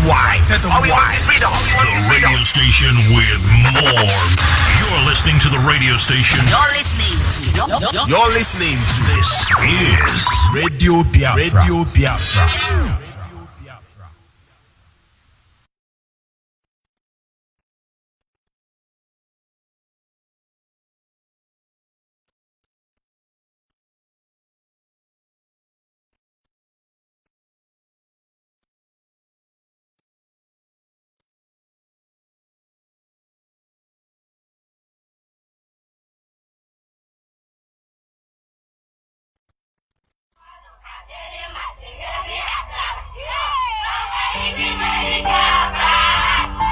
why. The radio station with more. You're listening to the radio station. You're listening to. This is Radio Biafra. Radio Biafra.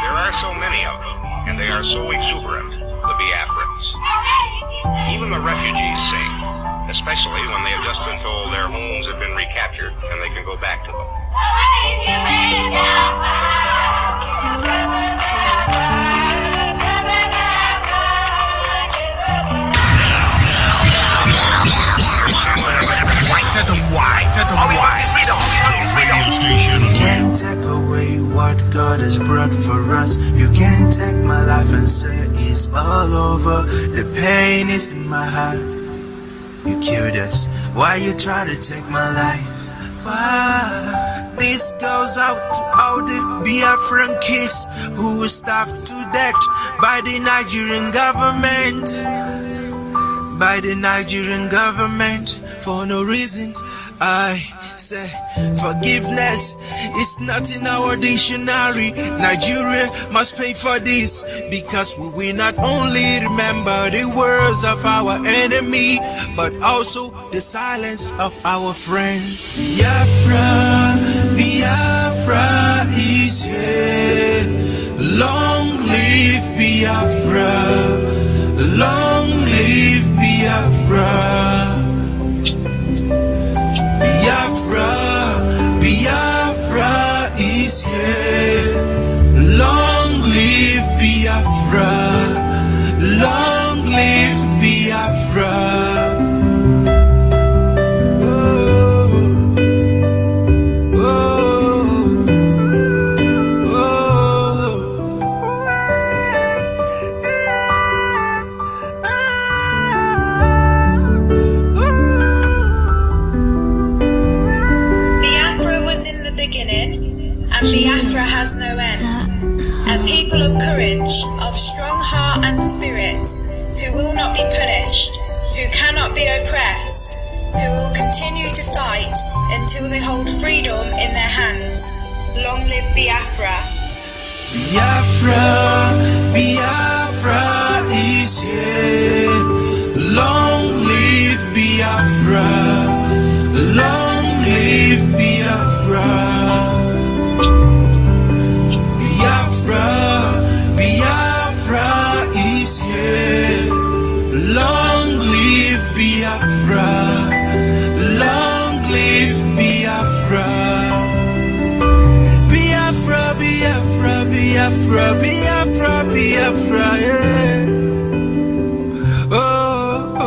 There are so many of them, and they are so exuberant, the Biafrans. Even the refugees sing, especially when they have just been told their homes have been recaptured and they can go back to them. Radio station. You can't take away what God has brought for us. You can't take my life and say it's all over. The pain is in my heart. You killed us. Why you try to take my life? Why? This goes out to all the Biafran kids who were starved to death by the Nigerian government. By the Nigerian government for no reason. I say forgiveness is not in our dictionary. Nigeria must pay for this because we will not only remember the words of our enemy but also the silence of our friends. Biafra, Biafra is here. Long live Biafra. Long live Biafra. Biafra, Biafra is here. Long live Biafra. Long live Biafra. Biafra has no end. A people of courage, of strong heart and spirit, who will not be punished, who cannot be oppressed, who will continue to fight until they hold freedom in their hands. Long live Biafra. Biafra, Biafra is here. Long live Biafra. Long live Biafra. Biafra is here. Long live Biafra. Long live Biafra. Biafra, Biafra, Biafra, Biafra, Biafra, yeah. Oh, oh,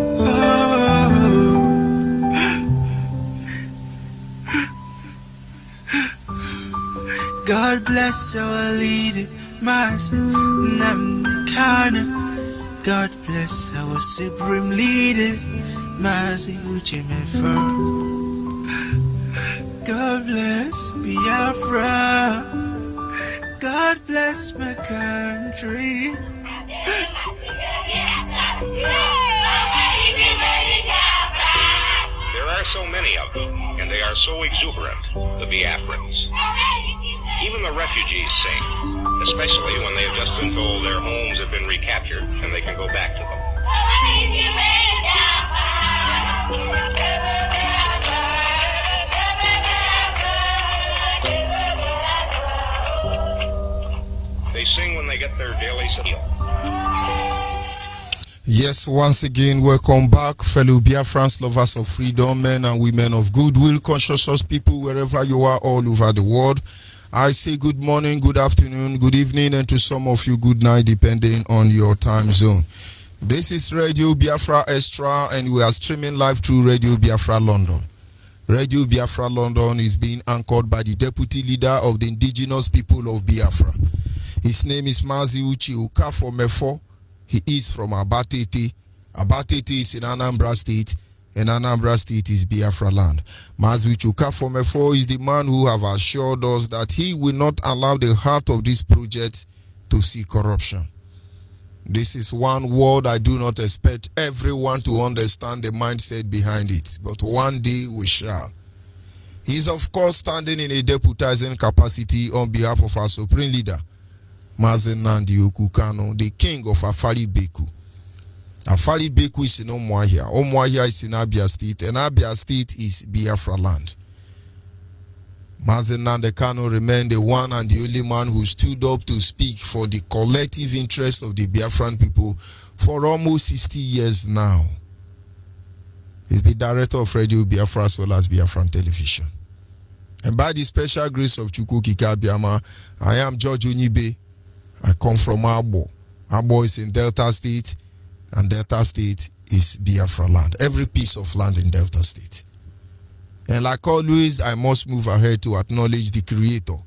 oh, oh. God bless our leader, myself, Namkana. God bless our supreme leader, Mazi Uchimefa. God bless Biafra. God bless my country. There are so many of them, and they are so exuberant, the Biafrans. Even the refugees sing, especially when they have just been told their homes have been recaptured and they can go back to them. They sing when they get their daily meal. Yes, once again, welcome back, fellow Biafrans, lovers of freedom, men and women of goodwill, conscious people, wherever you are all over the world. I say good morning, good afternoon, good evening, and to some of you, good night, depending on your time zone. This is Radio Biafra Extra, and we are streaming live through Radio Biafra London, Radio Biafra London is being anchored by the deputy leader of the indigenous people of Biafra. His name is Mazi Uchi Ukafo. He is from Abatete. Abatete is in Anambra State, and Anambra State is Biafra land. Mazi Uchi Ukafo is the man who have assured us that he will not allow the heart of this project to see corruption. This is one word I do not expect everyone to understand the mindset behind it, but one day we shall. He is, of course, standing in a deputizing capacity on behalf of our supreme leader, Mazen Nandi Okukano, the king of Afari Beku. Afari Beku is in Omuahia. Omuahia is in Abia State, and Abia State is Biafra land. Mazen Nandi Kano remained the one and the only man who stood up to speak for the collective interest of the Biafran people for almost 60 years now. He's the director of Radio Biafra as well as Biafran Television. And by the special grace of Chukwu Kika Biama, I am George Onyibe. I come from Abo. Abo is in Delta State, and Delta State is Biafra land. Every piece of land in Delta State. And like always, I must move ahead to acknowledge the Creator,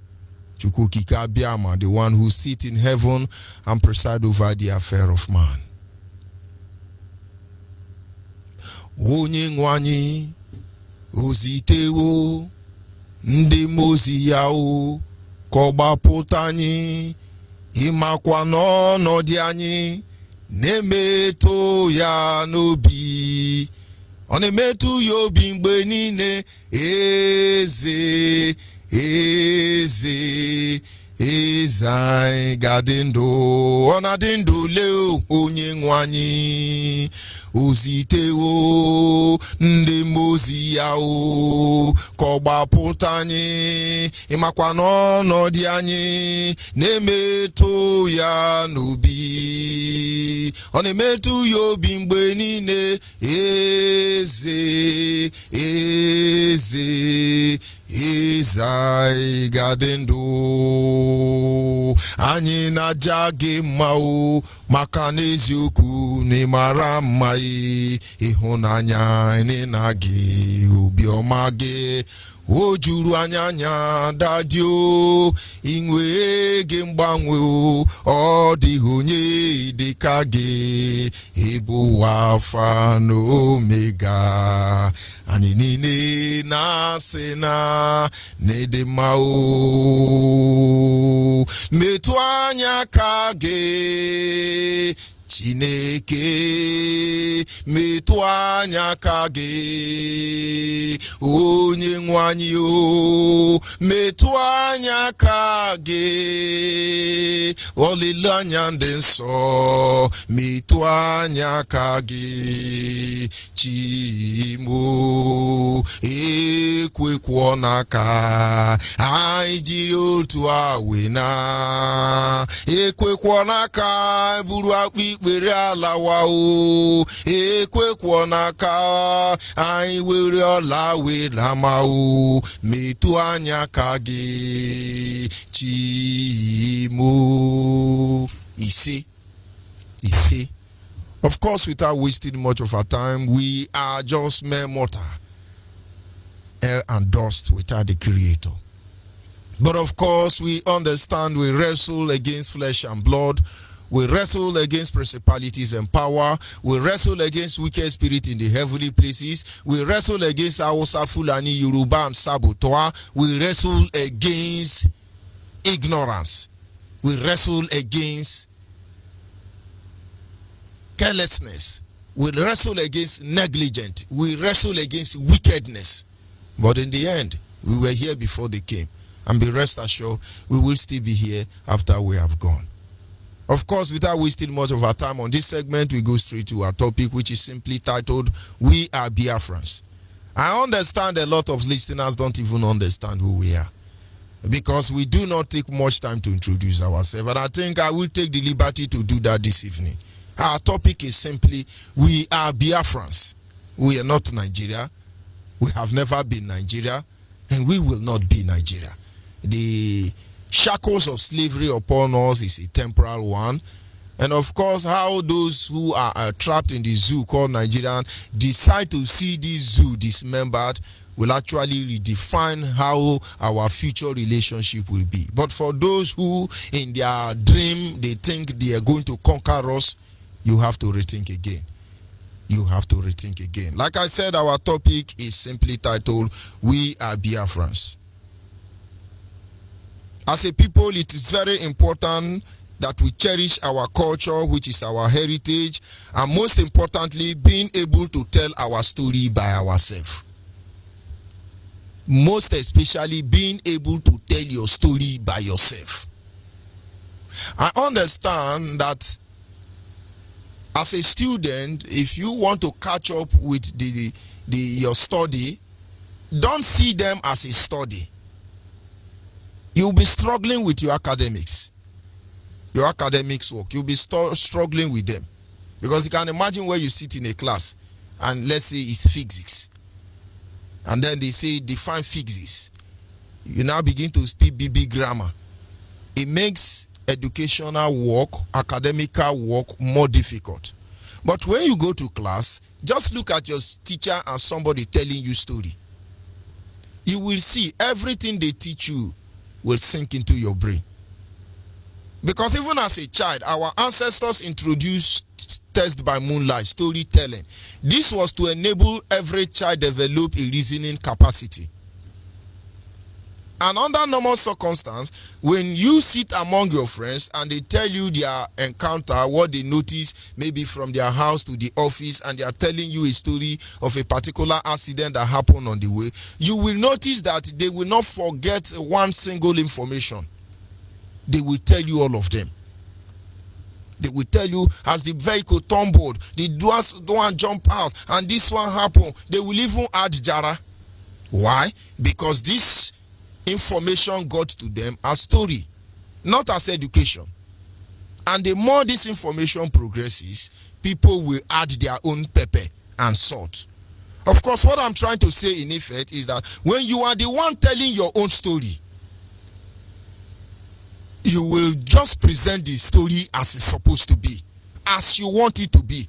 Chukwu Kika Biama, the one who sits in heaven and preside over the affair of man. Onye nwanyị ozitewo ndị mozi ya o kọgbapụta anyị ịmakwa n'ọnọdụ anyị na-emetụ ya n'obi ọ na-emetụ ya obi mgbe niile eze anyị ga-adị ndụ ọ na-adị ndụ lee onye nwanyị ozitewo ndị mozi ya o ka ọ gbapụta anyị ịmakwa n'ọnọdụ anyị na-emetụ ya n'obi ọ na-emetụ ya obi mgbe niile eze anyị ga-adị ndụ anyị na-aja gị mma o maka n'eziokwu na ịmara mma ịhụnanya na gị obiọma gị o juru anya dadio inwe gị mgbanwe ọ dịghị onye dịka gị ịbụ Alfa na Omega anyị niile na-asị na n'ịdị mma o metụ anya ka gị Chineke metụ anya ka gị onye nwanyị o metụ anya ka gị olileanya ndị nsọ metụ anya ka gị Chimo ekwekwo n'aka anyị jiri otu awe na ekwekwo n'aka buru akpa ikpere alawa o ekwekwo n'aka anyị were ọla were ama o metụ anya ka gị Chimo ise. Of course, without wasting much of our time, we are just mere mortal, air and dust without the Creator. But of course, we understand we wrestle against flesh and blood. We wrestle against principalities and power. We wrestle against wicked spirit in the heavenly places. We wrestle against Hausa, Fulani, Yoruba, and Saboteur. We wrestle against ignorance. We wrestle against carelessness. We wrestle against negligence. We wrestle against wickedness. But in the end, we were here before they came. And be rest assured, we will still be here after we have gone. Of course, without wasting much of our time on this segment, we go straight to our topic, which is simply titled, We Are Biafrans. I understand a lot of listeners don't even understand who we are, because we do not take much time to introduce ourselves. And I think I will take the liberty to do that this evening. Our topic is simply, we are Biafrans. We are not Nigeria. We have never been Nigeria, and we will not be Nigeria. The shackles of slavery upon us is a temporal one, And of course, how those who are trapped in the zoo called Nigerian decide to see this zoo dismembered will actually redefine how our future relationship will be. But for those who in their dream they think they are going to conquer us, you have to rethink again. You have to rethink again. Like I said, our topic is simply titled, We Are Biafrans. As a people, it is very important that we cherish our culture, which is our heritage, and most importantly, being able to tell our story by ourselves. Most especially, being able to tell your story by yourself. I understand that as a student, if you want to catch up with your study, don't see them as a study. You'll be struggling with your academics. Your academics work. You'll be struggling with them. Because you can imagine where you sit in a class and let's say it's physics. And then they say define physics. You now begin to speak BB grammar. It makes educational work, academical work more difficult. But when you go to class, just look at your teacher and somebody telling you story. You will see everything they teach you will sink into your brain. Because even as a child, our ancestors introduced test by moonlight, storytelling. This was to enable every child develop a reasoning capacity. And under normal circumstance, when you sit among your friends and they tell you their encounter, what they notice, maybe from their house to the office, and they are telling you a story of a particular accident that happened on the way, you will notice that they will not forget one single information. They will tell you all of them. They will tell you as the vehicle tumbled, the one jump out, and this one happened. They will even add Jara. Why? Because this information got to them as story, not as education. And the more this information progresses, people will add their own pepper and salt. Of course, what I'm trying to say in effect is that when you are the one telling your own story, you will just present the story as it's supposed to be, as you want it to be.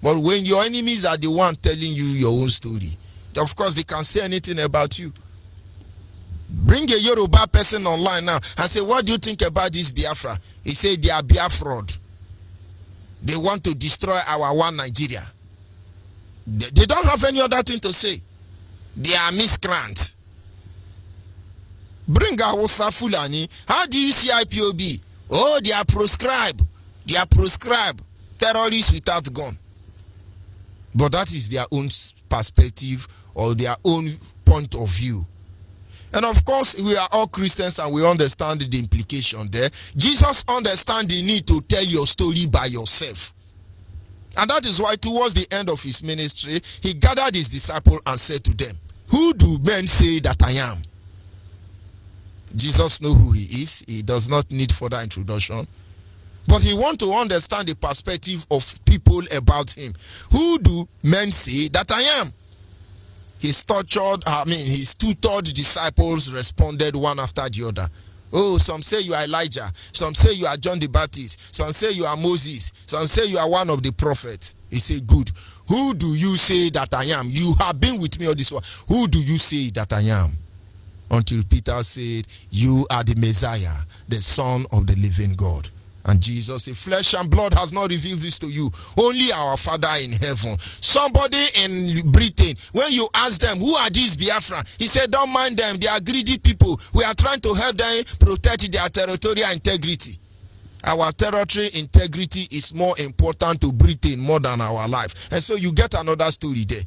But when your enemies are the one telling you your own story, of course they can say anything about you. Bring a Yoruba person online now and say, what do you think about this Biafra? He said they are Biafran. They want to destroy our one Nigeria. They don't have any other thing to say. They are miscreants. Bring Hausa Fulani. How do you see IPOB? Oh, they are proscribed. They are proscribed. Terrorists without gun. But that is their own perspective or their own point of view. And of course, we are all Christians and we understand the implication there. Jesus understands the need to tell your story by yourself. And that is why towards the end of his ministry, he gathered his disciples and said to them, who do men say that I am? Jesus knows who he is. He does not need further introduction. But he wants to understand the perspective of people about him. Who do men say that I am? His tutored disciples responded one after the other. Oh, some say you are Elijah. Some say you are John the Baptist. Some say you are Moses. Some say you are one of the prophets. He said, good. Who do you say that I am? You have been with me all this while. Who do you say that I am? Until Peter said, you are the Messiah, the Son of the living God. And Jesus said, flesh and blood has not revealed this to you, only our Father in heaven. Somebody in Britain, when you ask them, who are these Biafra? He said, don't mind them, they are greedy people. We are trying to help them protect their territorial integrity. Our territory integrity is more important to Britain more than our life. And so you get another story there.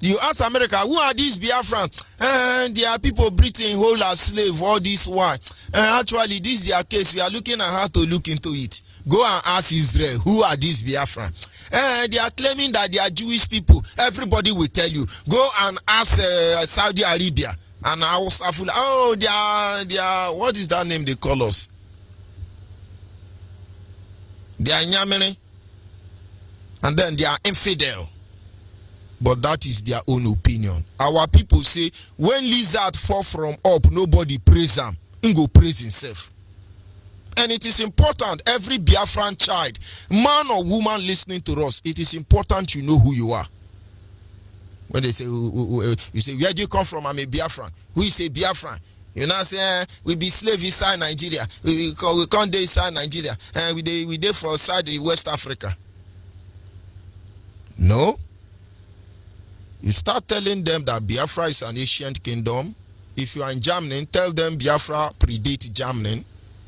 You ask America, who are these Biafrans? There are people Britain hold as slave all this while. Actually, this is their case. We are looking at how to look into it. Go and ask Israel, who are these Biafrans? They are claiming that they are Jewish people. Everybody will tell you. Go and ask Saudi Arabia. And I was oh, they are, what is that name they call us? They are Nyamene. And then they are infidel. But that is their own opinion. Our people say, when lizard fall from up, nobody praise them. He go praise himself. And it is important, every Biafran child, man or woman listening to us, it is important you know who you are. When they say, you say, where do you come from? I'm a Biafran. Who is a Biafran? You know, say we be slave inside Nigeria. We can't do inside Nigeria. And we there for outside the West Africa. No. You start telling them that Biafra is an ancient kingdom. If you are in Germany, tell them Biafra predate Germany.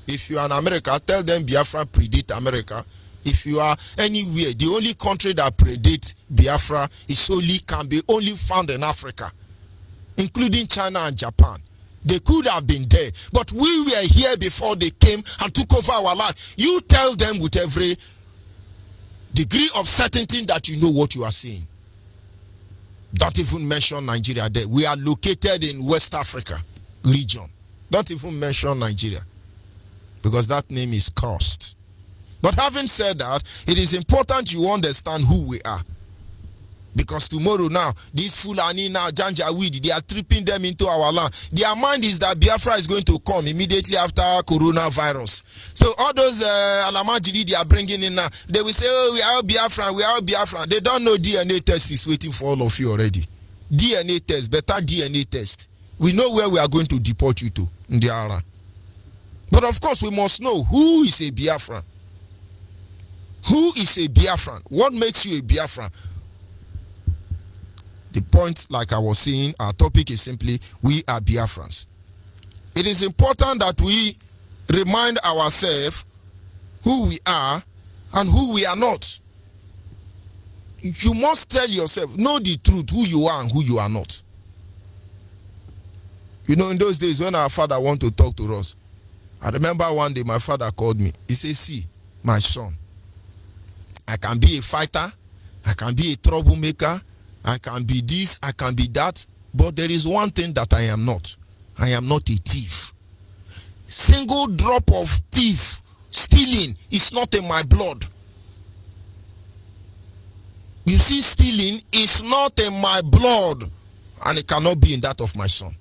If you are in America, tell them Biafra predate America. If you are anywhere, the only country that predates Biafra can be only found in Africa, including China and Japan. They could have been there, but we were here before they came and took over our life. You tell them with every degree of certainty that you know what you are saying. Don't even mention Nigeria there. We are located in West Africa region. Don't even mention Nigeria, because that name is cursed. But having said that, it is important you understand who we are. Because tomorrow now, these Fulani now, Janjaweed, they are tripping them into our land. Their mind is that Biafra is going to come immediately after coronavirus. So all those Alamajiri they are bringing in now, they will say, oh, we are Biafran, we are Biafran. They don't know DNA test is waiting for all of you already. DNA test, better DNA test. We know where we are going to deport you to, Ndiara. But of course, we must know who is a Biafran. Who is a Biafran? What makes you a Biafran? The point, like I was saying, our topic is simply, we are Biafrans. It is important that we remind ourselves who we are and who we are not. You must tell yourself, know the truth, who you are and who you are not. You know, in those days when our father wanted to talk to us, I remember one day my father called me. He said, see, my son, I can be a fighter, I can be a troublemaker, I can be this, I can be that, but there is one thing that I am not. I am not a thief. Single drop of thief, stealing is not in my blood. You see, stealing is not in my blood, and it cannot be in that of my son.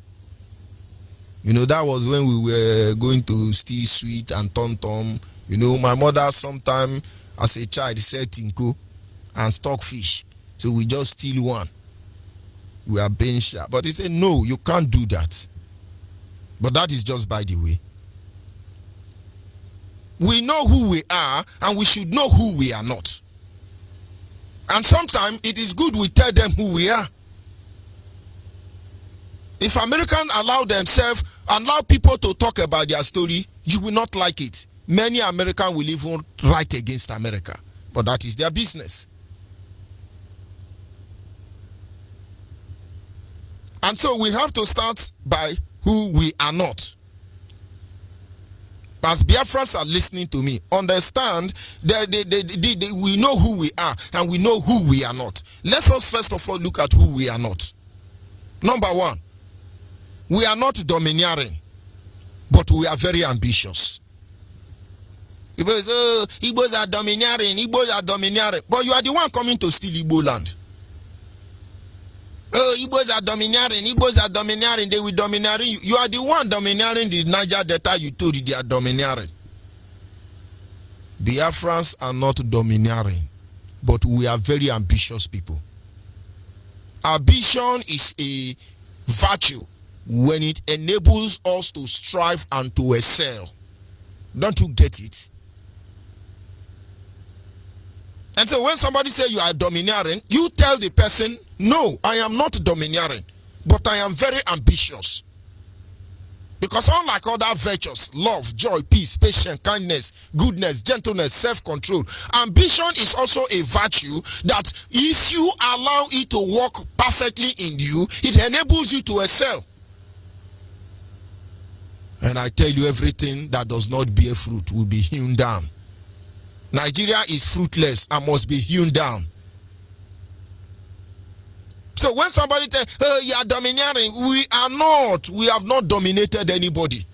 You know, that was when we were going to steal sweet and tom-tom. You know, my mother sometime as a child said tinko and stockfish. So we just steal one. We are being sharp. But he said, no, you can't do that. But that is just by the way. We know who we are, and we should know who we are not. And sometimes it is good we tell them who we are. If Americans allow people to talk about their story, you will not like it. Many Americans will even write against America. But that is their business. And so we have to start by who we are not. As Biafrans are listening to me, understand that we know who we are and we know who we are not. Let us first of all look at who we are not. Number one, we are not domineering, but we are very ambitious. Igbos are domineering, but you are the one coming to steal Igbo land. Oh, Igbos are domineering, they will domineering you. You are the one domineering the Niger Delta. You told they are domineering. Biafrans are not domineering, but we are very ambitious people. Ambition is a virtue when it enables us to strive and to excel. Don't you get it? And so when somebody says you are domineering, you tell the person, no, I am not domineering, but I am very ambitious. Because unlike other virtues, love, joy, peace, patience, kindness, goodness, gentleness, self-control, ambition is also a virtue that if you allow it to work perfectly in you, it enables you to excel. And I tell you, everything that does not bear fruit will be hewn down. Nigeria is fruitless and must be hewn down. So when somebody says, oh, you are domineering, we are not. We have not dominated anybody.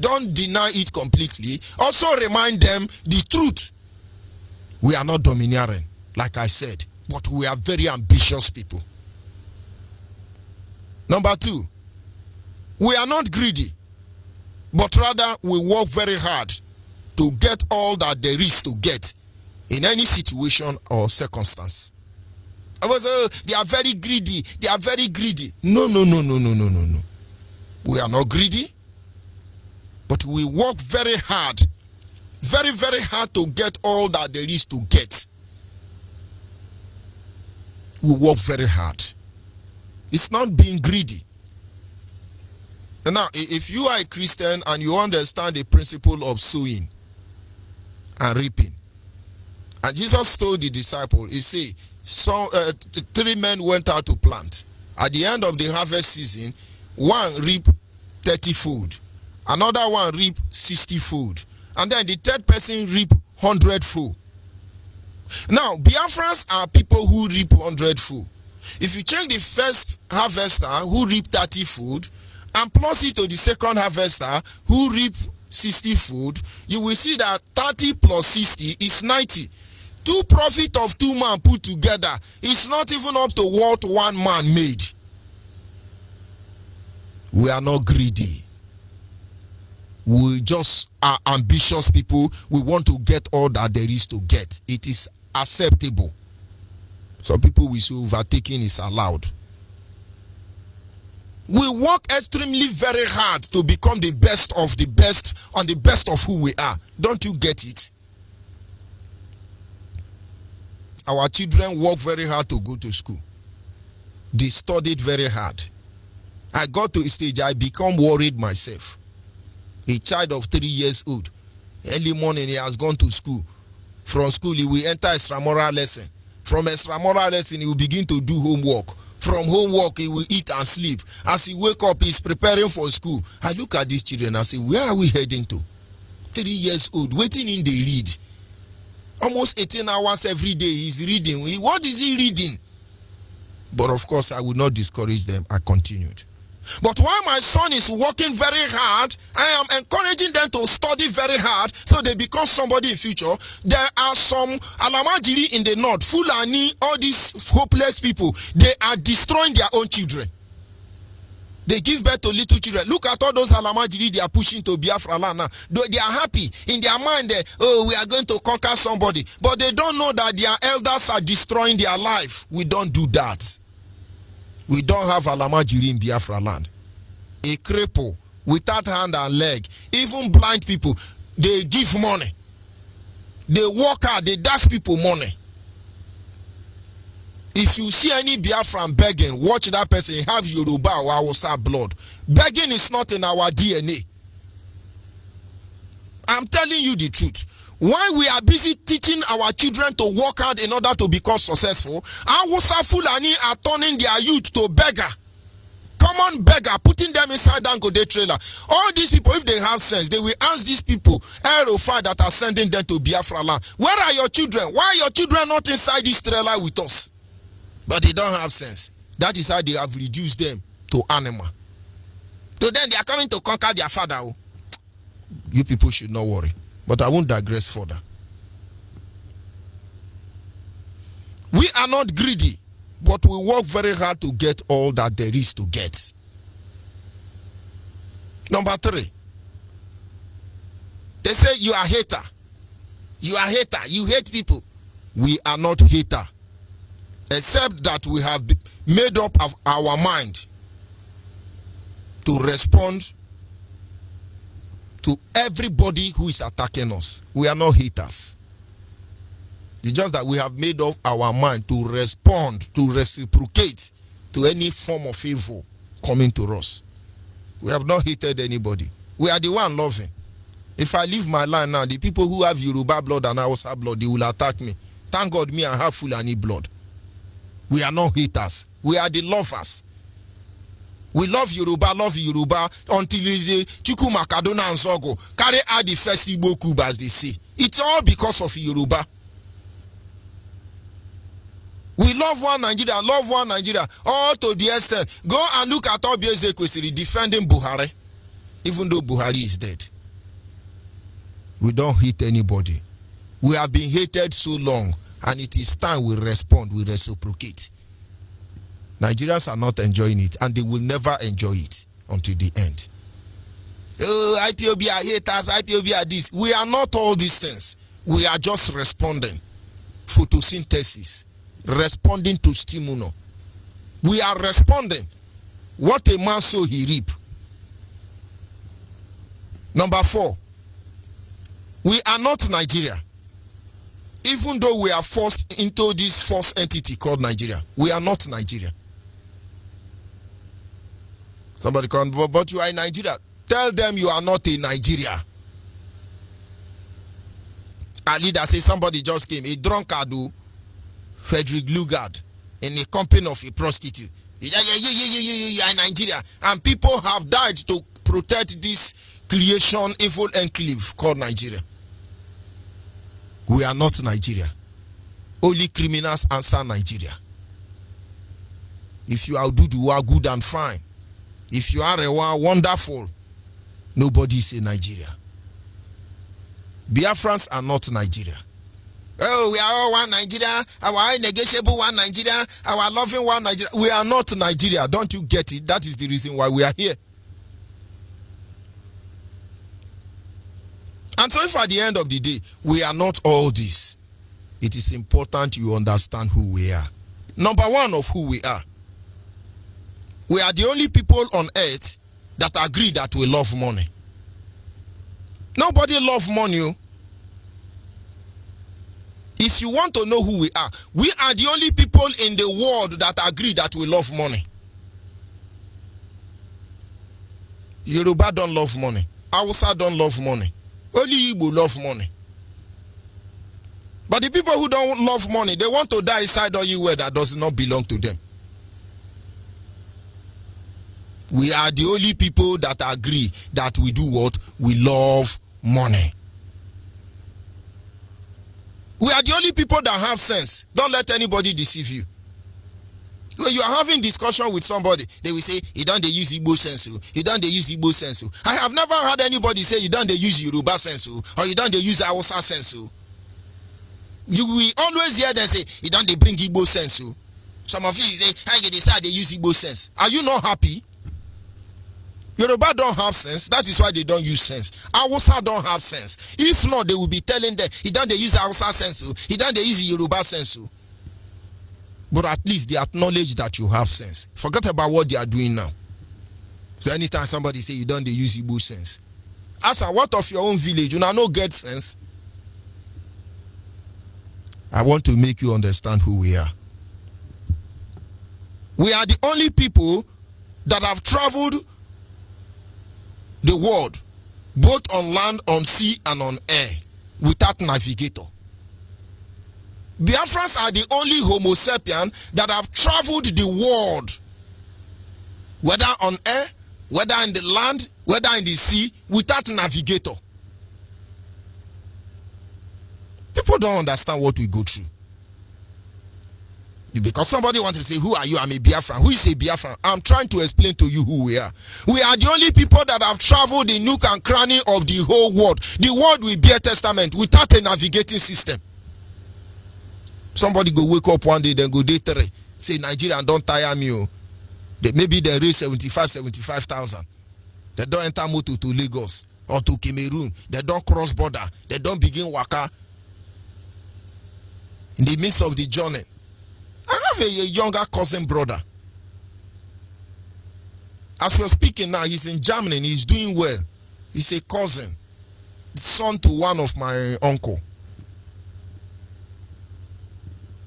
Don't deny it completely. Also remind them the truth. We are not domineering, like I said, but we are very ambitious people. Number two, we are not greedy. but rather we work very hard to get all that there is to get in any situation or circumstance. I was they are very greedy. They are very greedy. No. We are not greedy, but we work very hard, very, very hard to get all that there is to get. We work very hard. It's not being greedy. And now, if you are a Christian and you understand the principle of sowing and reaping, and Jesus told the disciple, he said, three men went out to plant. At the end of the harvest season, one reaped 30 fold, another one reaped 60 fold, and then the third person reaped 100 fold. Now, Biafrans are people who reap 100 fold. If you check the first harvester who reaped 30 fold and plus it to the second harvester who reaped 60 fold, you will see that 30 plus 60 is 90. Two profit of two men put together is not even up to what one man made. We are not greedy. We just are ambitious people. We want to get all that there is to get. It is acceptable. Some people will say overtaking is allowed. We work extremely very hard to become the best of the best and the best of who we are. Don't you get it? Our children work very hard to go to school. They studied very hard. I got to a stage I become worried myself. A child of 3 years old, early morning he has gone to school. From school he will enter extramural lesson. From extramural lesson he will begin to do homework. From homework he will eat and sleep. As he wake up he is preparing for school. I look at these children and say, where are we heading to? 3 years old, waiting in the read. Almost 18 hours every day he's reading. What is he reading? But of course I would not discourage them. I continued. But while my son is working very hard, I am encouraging them to study very hard so they become somebody in future. There are some Alamajiri in the north, Fulani, all these hopeless people, they are destroying their own children. They give birth to little children. Look at all those Alamajiri they are pushing to Biafra land now. They are happy. In their mind, we are going to conquer somebody. But they don't know that their elders are destroying their life. We don't do that. We don't have Alamajiri in Biafra land. A cripple without hand and leg, even blind people, they give money. They work hard, they dash people money. If you see any Biafran begging, watch that person have Yoruba or Hausa blood. Begging is not in our DNA. I'm telling you the truth. While we are busy teaching our children to work hard in order to become successful, Hausa Fulani are turning their youth to beggar. Common beggar, putting them inside Dangote trailer. All these people, if they have sense, they will ask these people, Aerofi that are sending them to Biafra land, where are your children? Why are your children not inside this trailer with us? But they don't have sense. That is how they have reduced them to animal. To them, they are coming to conquer their father. You people should not worry. But I won't digress further. We are not greedy, but we work very hard to get all that there is to get. Number 3. They say you are a hater. You are a hater. You hate people. We are not hater. Except that we have made up of our mind to respond to everybody who is attacking us. We are not haters. It's just that we have made up our mind to respond, to reciprocate to any form of evil coming to us. We have not hated anybody. We are the one loving. If I leave my land now, the people who have Yoruba blood and Hausa blood, they will attack me. Thank God me, I have Fulani blood. We are not haters. We are the lovers. We love Yoruba until the Chuku Makadona and Zogo carry out the first Igbo coup, as they say. It's all because of Yoruba. We love one Nigeria, all to the extent. Go and look at Obieze Kwesiri defending Buhari, even though Buhari is dead. We don't hate anybody. We have been hated so long, and it is time we respond, we reciprocate. Nigerians are not enjoying it, and they will never enjoy it until the end. Oh, IPOB are haters, IPOB are this. We are not all these things. We are just responding. Photosynthesis. Responding to stimuli. We are responding. What a man sow, he reap. Number 4. We are not Nigeria. Even though we are forced into this false entity called Nigeria, we are not Nigeria. Somebody come, but you are in Nigeria. Tell them you are not in Nigeria. A leader say somebody just came, a drunkard, Frederick Lugard, in the company of a prostitute. You are in Nigeria. And people have died to protect this creation, evil enclave called Nigeria. We are not Nigeria. Only criminals answer Nigeria. If you are good, you are good and fine. If you are wonderful, nobody is in Nigeria. Biafrans are not Nigeria. Oh, we are all one Nigeria. Our negotiable one Nigeria. Our loving one Nigeria. We are not Nigeria. Don't you get it? That is the reason why we are here. And so if at the end of the day, we are not all this, it is important you understand who we are. Number 1 of who we are. We are the only people on earth that agree that we love money. Nobody loves money. If you want to know who we are the only people in the world that agree that we love money. Yoruba don't love money. Hausa don't love money. Only Igbo love money. But the people who don't love money, they want to die inside anywhere that does not belong to them. We are the only people that agree that we do what? We love money. We are the only people that have sense. Don't let anybody deceive you. When you are having discussion with somebody, they will say, you don't use Igbo sense. You don't use Igbo sense. I have never heard anybody say you don't use Yoruba sense or you don't use Hausa sense. You will always hear them say, you don't bring Igbo sense. Some of you say, how you decide they use Igbo sense. Are you not happy? Yoruba don't have sense. That is why they don't use sense. Hausa don't have sense. If not, they will be telling them, he don't use Hausa sense. He don't use Yoruba sense. But at least they acknowledge that you have sense. Forget about what they are doing now. So anytime somebody say you don't use Igbo sense, ask her, what of your own village? You no get sense. I want to make you understand who we are. We are the only people that have traveled the world, both on land, on sea, and on air, without navigator. Biafrans are the only Homo sapien that have traveled the world, whether on air, whether in the land, whether in the sea, without navigator. People don't understand what we go through. Because somebody wants to say, who are you? I'm a Biafran. Who is a Biafran? I'm trying to explain to you who we are. We are the only people that have traveled the nook and cranny of the whole world. The world will bear testament without a navigating system. Somebody go wake up one day, then go day 3. Say, Nigeria, don't tire me. Maybe they raise 75,000. They don't enter motor to Lagos or to Cameroon. They don't cross border. They don't begin waka. In the midst of the journey, I have a younger cousin brother. As we're speaking now, he's in Germany and he's doing well. He's a cousin, son to one of my uncle.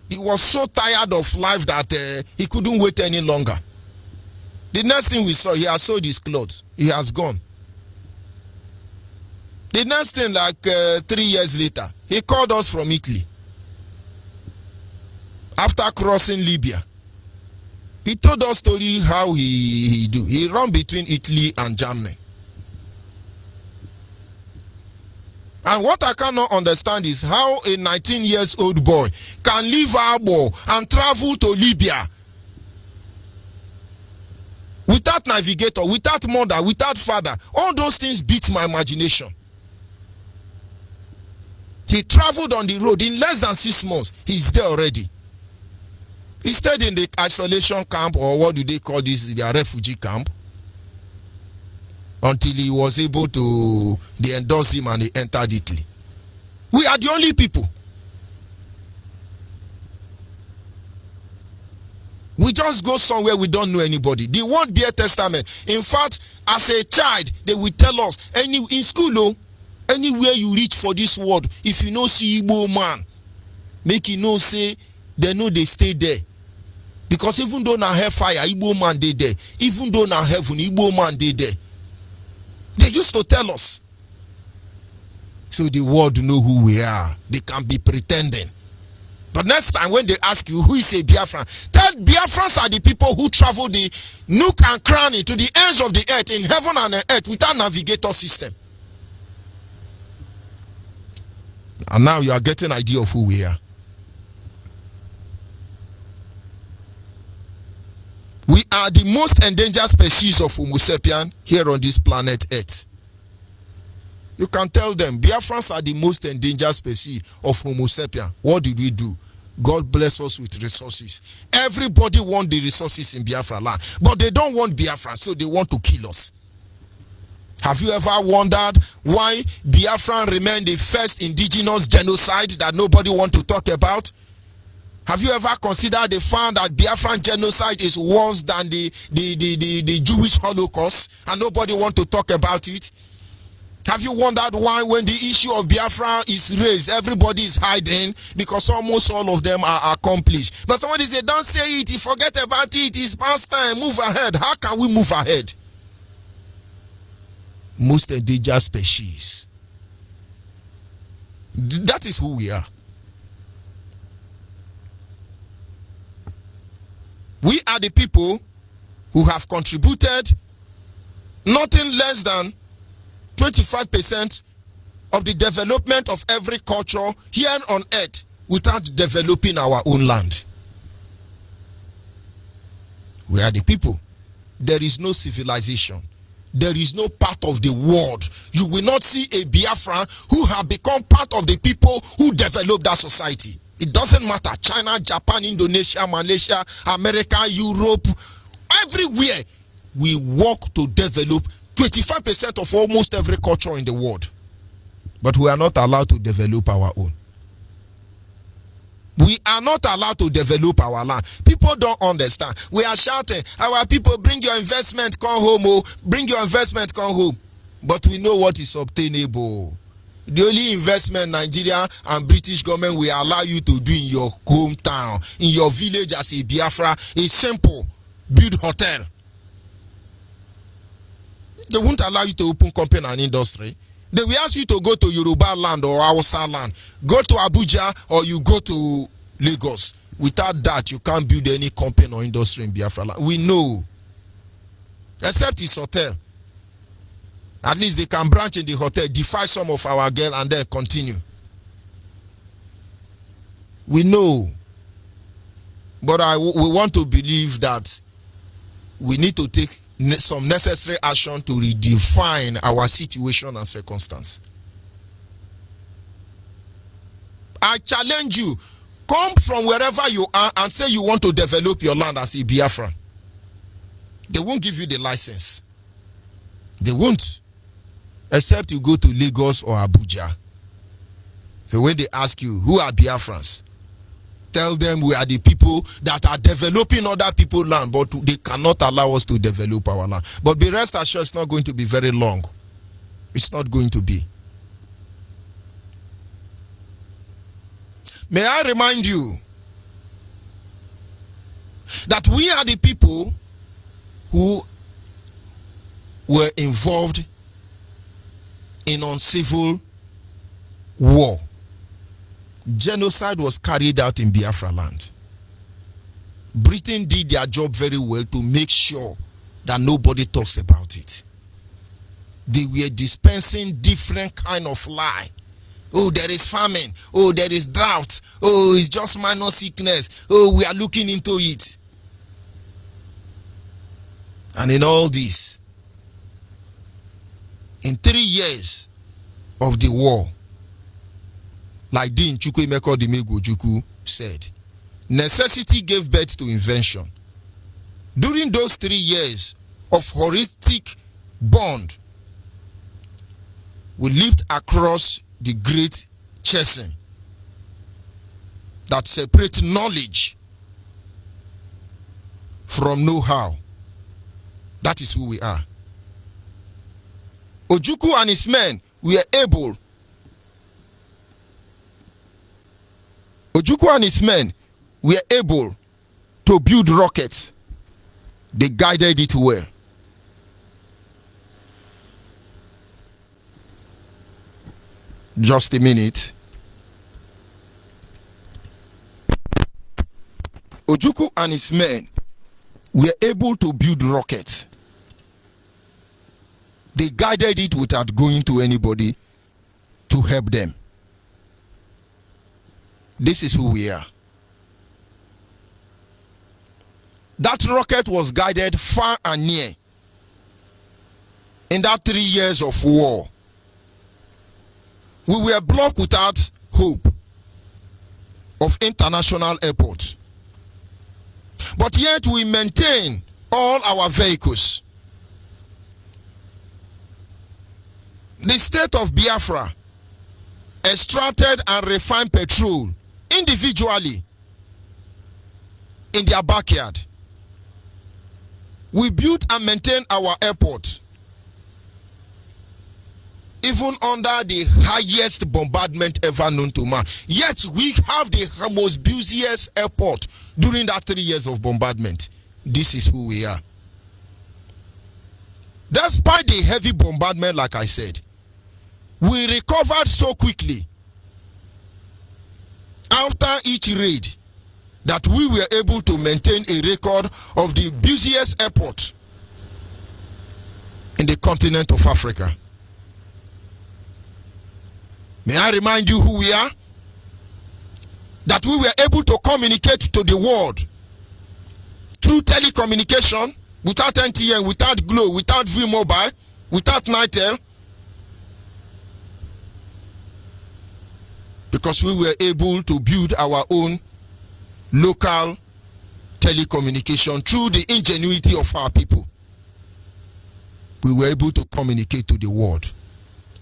He was so tired of life that he couldn't wait any longer. The next thing we saw, he has sold his clothes. He has gone. The next thing, like 3 years later, he called us from Italy. After crossing Libya, he told us story how he do. He run between Italy and Germany. And what I cannot understand is how a 19-year-old boy can leave Abo and travel to Libya without navigator, without mother, without father. All those things beat my imagination. He traveled on the road in less than 6 months. He's there already. He stayed in the isolation camp, or what do they call this? Their refugee camp. until he was able to they endorse him and he entered Italy. We are the only people. We just go somewhere we don't know anybody. The word bear testament. In fact, as a child, they will tell us in school, anywhere you reach for this word, if you know see Igbo man, make you know say they know they stay there. Because even though na hellfire, Igbo man they there. Even though na heaven, Igbo man they there. They used to tell us. So the world know who we are. They can be pretending. But next time when they ask you who is a Biafran, tell Biafrans are the people who travel the nook and cranny to the ends of the earth, in heaven and on earth, without navigator system. And now you are getting an idea of who we are. We are the most endangered species of Homo sapien here on this planet Earth. You can tell them, Biafrans are the most endangered species of Homo sapien. What did we do? God bless us with resources. Everybody wants the resources in Biafra land, but they don't want Biafra, so they want to kill us. Have you ever wondered why Biafran remained the first indigenous genocide that nobody wants to talk about? Have you ever considered the fact that Biafran genocide is worse than the Jewish Holocaust and nobody wants to talk about it? Have you wondered why when the issue of Biafra is raised, everybody is hiding because almost all of them are accomplished? But somebody say, don't say it, forget about it, it's past time, move ahead. How can we move ahead? Most endangered species. That is who we are. We are the people who have contributed nothing less than 25% of the development of every culture here on earth without developing our own land. We are the people. There is no civilization. There is no part of the world. You will not see a Biafran who have become part of the people who developed that society. It doesn't matter. China, Japan, Indonesia, Malaysia, America, Europe, everywhere we work to develop 25% of almost every culture in the world. But we are not allowed to develop our own. We are not allowed to develop our land. People don't understand. We are shouting, our people, bring your investment, come home. Oh, bring your investment, come home. But we know what is obtainable. The only investment Nigeria and British government will allow you to do in your hometown, in your village as a Biafra, is simple. Build hotel. They won't allow you to open company and industry. They will ask you to go to Yoruba land or Hausa land. Go to Abuja or you go to Lagos. Without that, you can't build any company or industry in Biafra land. We know. Except it's hotel. At least they can branch in the hotel, defy some of our girls and then continue. We know. But we want to believe that we need to take some necessary action to redefine our situation and circumstance. I challenge you, come from wherever you are and say you want to develop your land as a Biafran. They won't give you the license. They won't. Except you go to Lagos or Abuja. So when they ask you, who are Biafrans? Tell them we are the people that are developing other people's land, but they cannot allow us to develop our land. But be rest assured, it's not going to be very long. It's not going to be. May I remind you that we are the people who were involved in uncivil war. Genocide was carried out in Biafra land. Britain did their job very well to make sure that nobody talks about it. They were dispensing different kind of lie. Oh, there is famine. Oh, there is drought. Oh, it's just minor sickness. Oh, we are looking into it. And in all this, in 3 years of the war, like Dean Chukwuemeka Odimegwu said, necessity gave birth to invention. During those 3 years of horrific bond We lived across the great chasm that separates knowledge from know-how. That is who we are. Ojukwu and his men were able. Ojukwu and his men were able to build rockets. They guided it well. Just a minute. Ojukwu and his men were able to build rockets. They guided it without going to anybody to help them. This is who we are. That rocket was guided far and near in that 3 years of war. We were blocked without hope of international airports. But yet we maintain all our vehicles. The state of Biafra extracted and refined petrol individually in their backyard. We built and maintained our airport even under the highest bombardment ever known to man. Yet we have the most busiest airport during that 3 years of bombardment. This is who we are. Despite the heavy bombardment, like I said, we recovered so quickly after each raid that we were able to maintain a record of the busiest airport in the continent of Africa. May I remind you who we are? That we were able to communicate to the world through telecommunication, without NTN, without Glo, without V-Mobile, without Nitel, because we were able to build our own local telecommunication through the ingenuity of our people. We were able to communicate to the world,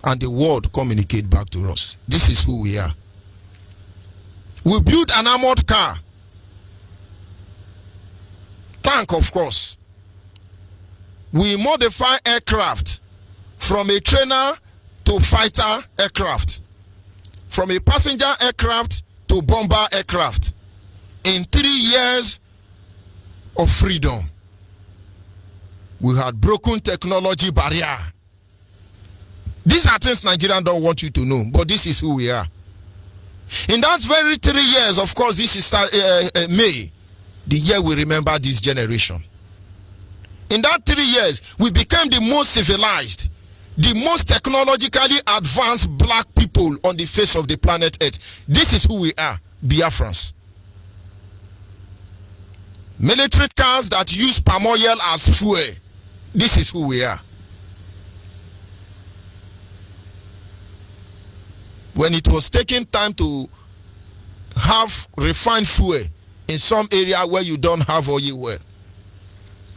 and the world communicate back to us. This is who we are. We built an armored car, tank of course. We modify aircraft from a trainer to fighter aircraft, from a passenger aircraft to bomber aircraft in 3 years of freedom. We had broken technology barrier. These are things Nigerians don't want you to know, but this is who we are. In that very 3 years, of course, this is May, the year we remember this generation. In that 3 years, we became the most civilized, the most technologically advanced black people on the face of the planet Earth. This is who we are, Biafrans. Military cars that use palm oil as fuel. This is who we are. When it was taking time to have refined fuel in some area where you don't have oil well,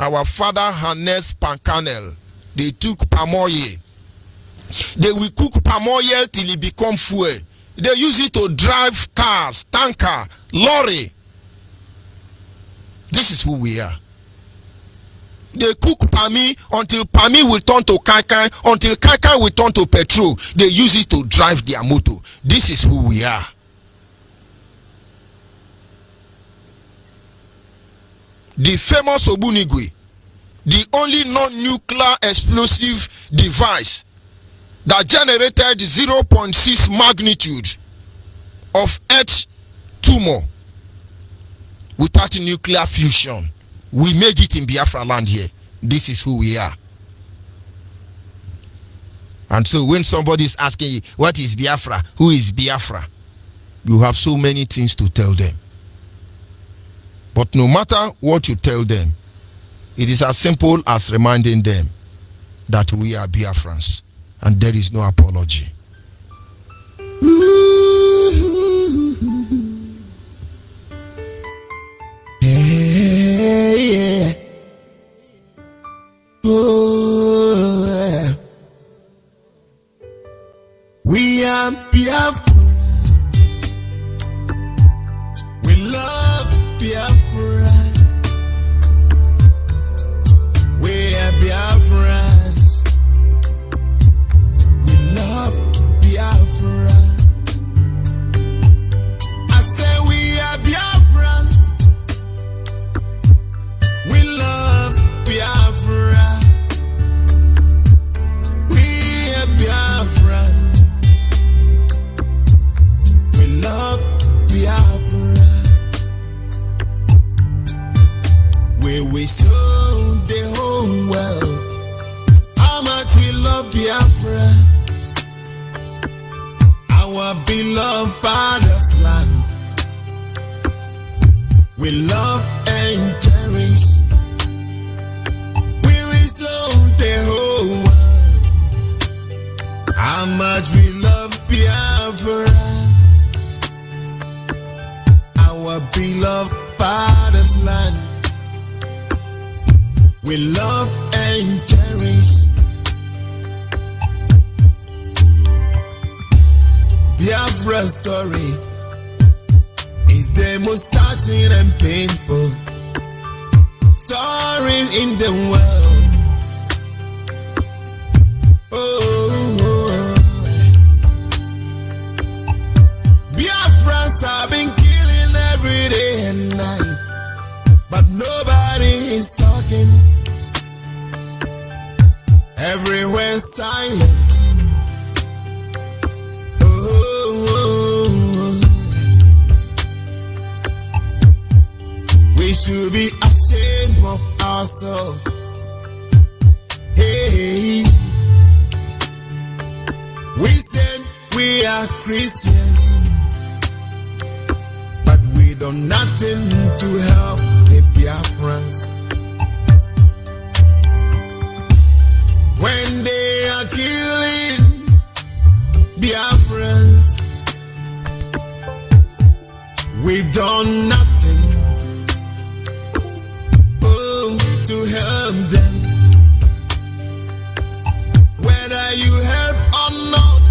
our father harnessed palm kernel. They took palm oil. They will cook palm oil till it become fuel. They use it to drive cars, tanker, lorry. This is who we are. They cook palmy until palmy will turn to kai, until kai will turn to petrol. They use it to drive their motor. This is who we are. The famous Obunigwe, the only non-nuclear explosive device that generated 0.6 magnitude of earth tumor without nuclear fusion. We made it in Biafra land here. This is who we are. And so when somebody is asking you, what is Biafra? Who is Biafra? You have so many things to tell them. But no matter what you tell them, it is as simple as reminding them that we are Biafrans. And there is no apology. Yeah. Oh. We will show the whole world how much we love Biafra, our beloved father's land. We love and cherish. We will show the whole world how much we love Biafra, our beloved father's land. We love and cherish. Biafra story is the most touching and painful story in the world. Biafrans have been killing every day and night, but nobody is talking. Everywhere silent. We should be ashamed of ourselves. Hey, we said we are Christians, but we do nothing to help the Biafrans. When they are killing Biafrans, we've done nothing to help them. Whether you help or not,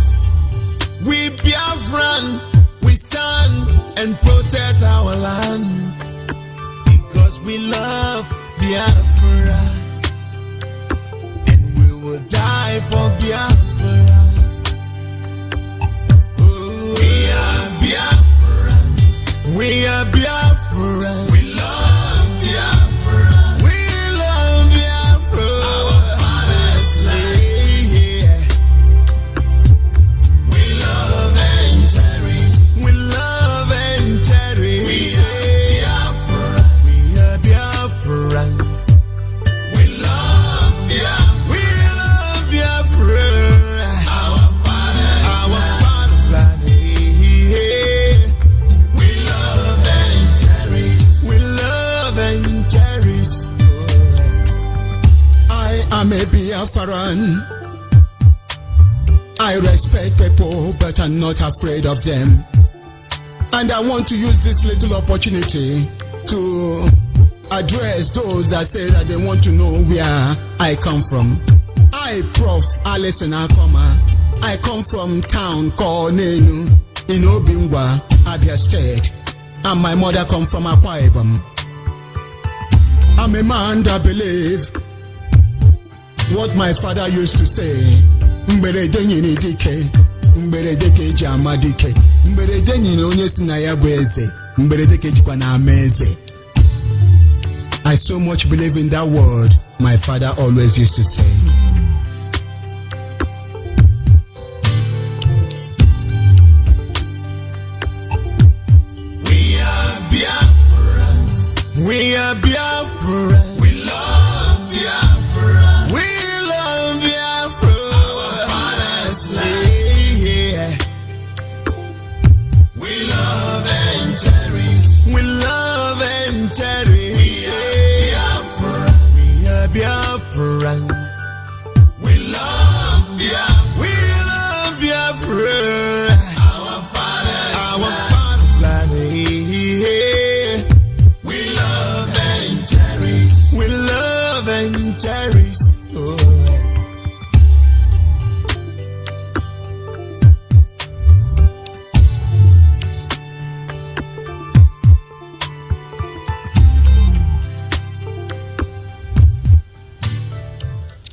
we Biafran, we stand and protect our land, because we love Biafra, and we will die for Biafra. We are Biafran. We are Biafran. We love Biafra. We love Biafra. Our father's land. Yeah. We love and cherish. We love and cherish. We are Biafra. We are Biafran. We love Biafra. We love Biafra. Our father's land. Yeah. We love and cherish. We love and cherish. I am a Biafran. I respect people, but I'm not afraid of them. And I want to use this little opportunity to address those that say that they want to know where I come from. I, Prof. Alison Akoma, I come from town called Nenu in Obingwa, Abia State, and my mother come from Akwa Ibom. I'm a man that believe what my father used to say. Mberede nyini dike, mberede keji amadike, mberede nyini onye si na ya bụ eze, mberede kejikwa na ama eze. I so much believe in that word my father always used to say. We are Biafrans. We are Biafrans. We love Biafra. We love Biafra. Our father's land. Yeah. We love and cherish. We love and cherish. We are Biafra. We are Biafran. We love Biafra. We love Biafra. Our father's land. Yeah. We love and cherish. We love and cherish. Oh.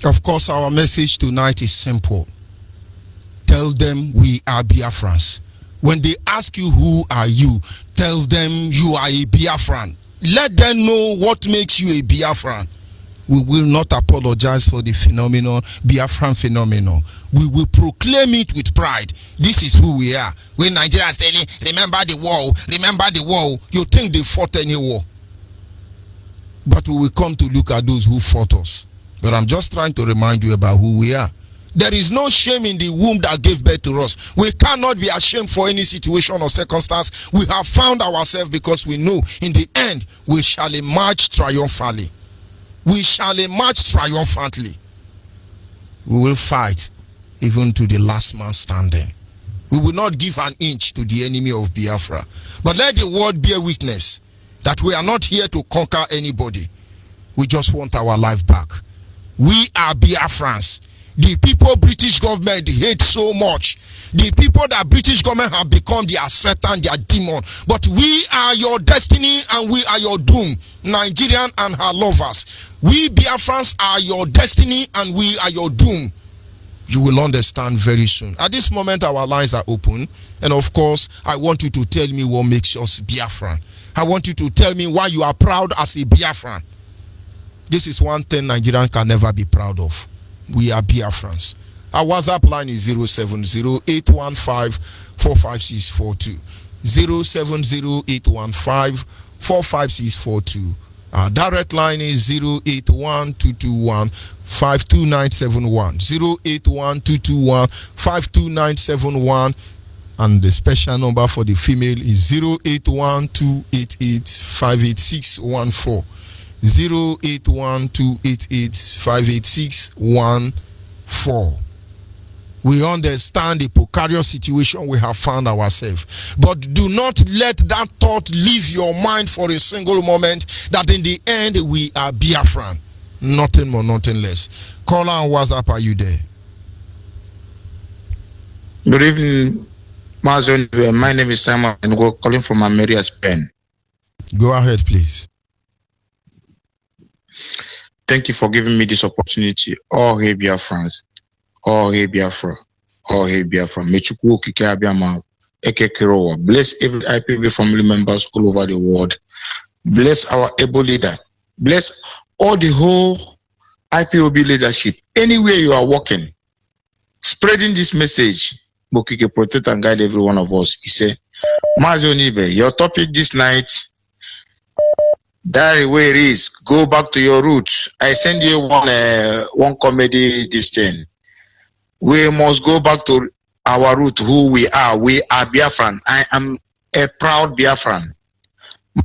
Of course, our message tonight is simple. Tell them we are Biafrans. When they ask you who are you, tell them you are a Biafran. Let them know what makes you a Biafran. We will not apologize for the phenomenon, Biafran phenomenon. We will proclaim it with pride. This is who we are. When Nigerians tell you, remember the war, remember the war, you think they fought any war. but we will come to look at those who fought us. But I'm just trying to remind you about who we are. There is no shame in the womb that gave birth to us. We cannot be ashamed for any situation or circumstance. We have found ourselves because we know in the end we shall emerge triumphantly. We shall emerge triumphantly. We will fight even to the last man standing. We will not give an inch to the enemy of Biafra. But let the world bear witness that we are not here to conquer anybody. We just want our life back. We are Biafrans. The people British government hate so much. The people that British government have become their Satan, their demon. But we are your destiny and we are your doom. Nigerian and her lovers. We Biafrans are your destiny and we are your doom. You will understand very soon. At this moment, our lines are open. And of course, I want you to tell me what makes us Biafran. I want you to tell me why you are proud as a Biafran. This is one thing Nigerian can never be proud of. We are Biafrans. Our WhatsApp line is 070-815-45642. 070-815-45642. Our direct line is 081-221-52971. 081-221-52971. And the special number for the female is 081-288-58614. 081-288-58614. We understand the precarious situation we have found ourselves, but do not let that thought leave your mind for a single moment that in the end we are Biafran. Nothing more, nothing less. Caller on WhatsApp, are you there? Good evening, Mazon. My name is Simon and we're calling from Ameria, Spain. Go ahead, please. Thank you for giving me this opportunity. Oh, hey, Biafrans. Oh, hey, Biafra. Oh, hey, Biafra. Mechuku Kike Abiama. Eke Kirowa. Bless every IPB family members all over the world. Bless our able leader. Bless all the whole IPOB leadership. Anywhere you are working, spreading this message. Bokike protect and guide every one of us. He said, Onyibe, your topic this night, that way it is. Go back to your roots. I send you one comedy this thing. We must go back to our root, who we are. We are Biafran. I am a proud Biafran.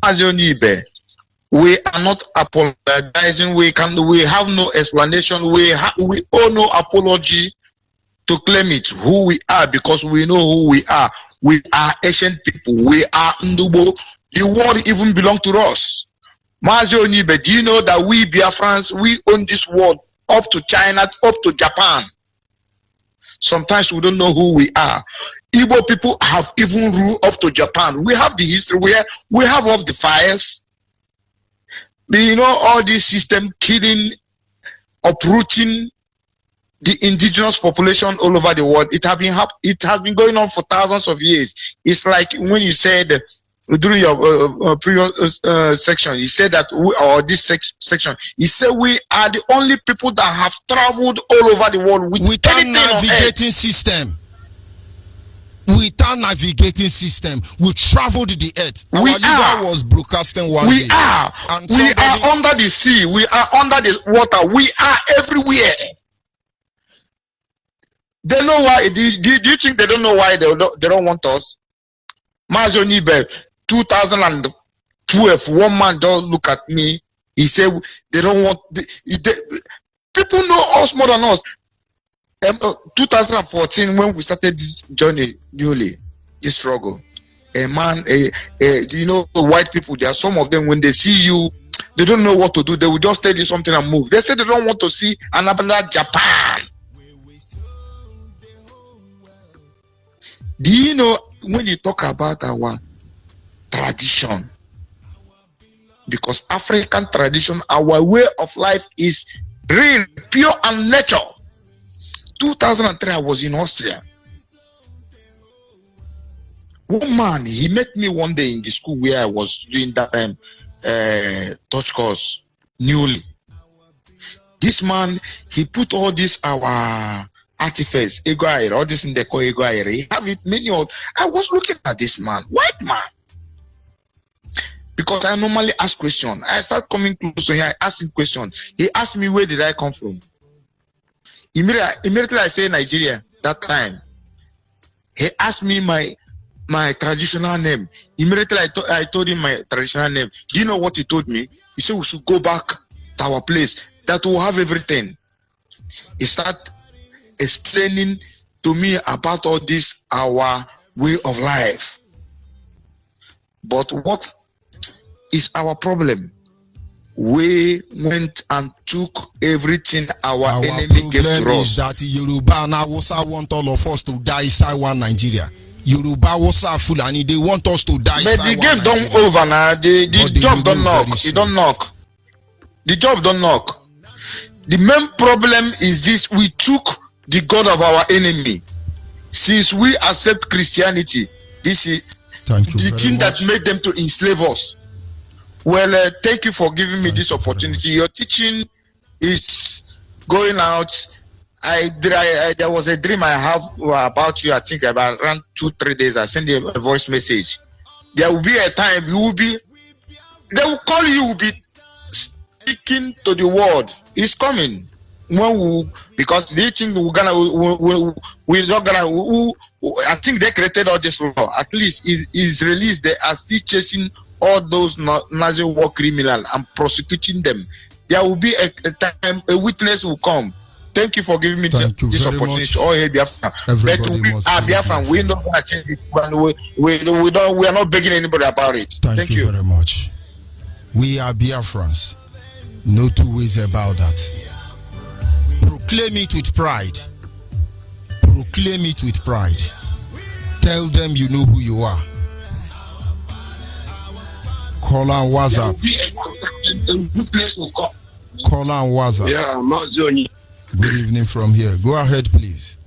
Onyibe, we are not apologizing. We have no explanation. We owe no apology to claim it, who we are, because we know who we are. We are Asian people. We are Ndubo. The world even belongs to us. Onyibe, do you know that we Biafrans, we own this world up to China, up to Japan? Sometimes we don't know who we are. Igbo people have even ruled up to Japan. We have the history where we have all the fires. You know, all this system killing, uprooting the indigenous population all over the world. It has been going on for thousands of years. It's like when you said during your previous section, you said that section, you said we are the only people that have traveled all over the world without navigating system. Without navigating system, we traveled the earth. Our leader was broadcasting one day. We are under the sea. We are under the water. We are everywhere. They know why. Do you think they don't know why they don't want us? Onyibe, 2012, one man don't look at me. He said they don't want. People know us more than us. 2014, when we started this journey newly, this struggle, you know, the white people, there are some of them, when they see you, they don't know what to do. They will just tell you something and move. They say they don't want to see another Japan. Do you know, when you talk about our tradition, because African tradition, our way of life is real, pure and nature. 2003, I was in Austria. One man, he met me one day in the school where I was doing that touch course newly. This man, he put all this our artifacts, all this in the call ego. He have it many of. I was looking at this man, white man. because I normally ask questions. I start coming close to him. I ask him questions. He asked me, where did I come from? Immediately I say Nigeria. That time, he asked me my traditional name. Immediately I told him my traditional name. Do you know what he told me? He said we should go back to our place, that we'll have everything. He started explaining to me about all this, our way of life. But what is our problem? We went and took everything our enemy gave to us. Our problem is that Yoruba and Hausa want all of us to die inside one Nigeria. Yoruba, Hausa, Fulani, they want us to die inside one Nigeria. But the game don't over now. The job don't knock. It don't knock. The job don't knock. The main problem is this: we took the God of our enemy. Since we accept Christianity, this is the thing that made them to enslave us. Well, thank you for giving me this opportunity. Your teaching is going out. There was a dream I have about you. I think about around 2-3 days. I sent you a voice message. There will be a time they will call you. Will be speaking to the world. It's coming. Because they think we're not gonna. I think they created all this law. At least is released. They are still chasing all those Nazi war criminals and prosecuting them. There will be a time a witness will come. Thank you for giving me this opportunity. Oh, hey, Biafra. But we are Biafran. We're not going to change it. We are not begging anybody about it. Thank you very much. We are Biafrans. No two ways about that. Proclaim it with pride. Proclaim it with pride. Tell them you know who you are. Call on WhatsApp. Call on WhatsApp. Yeah, Mazoni. Good evening from here. Go ahead, please.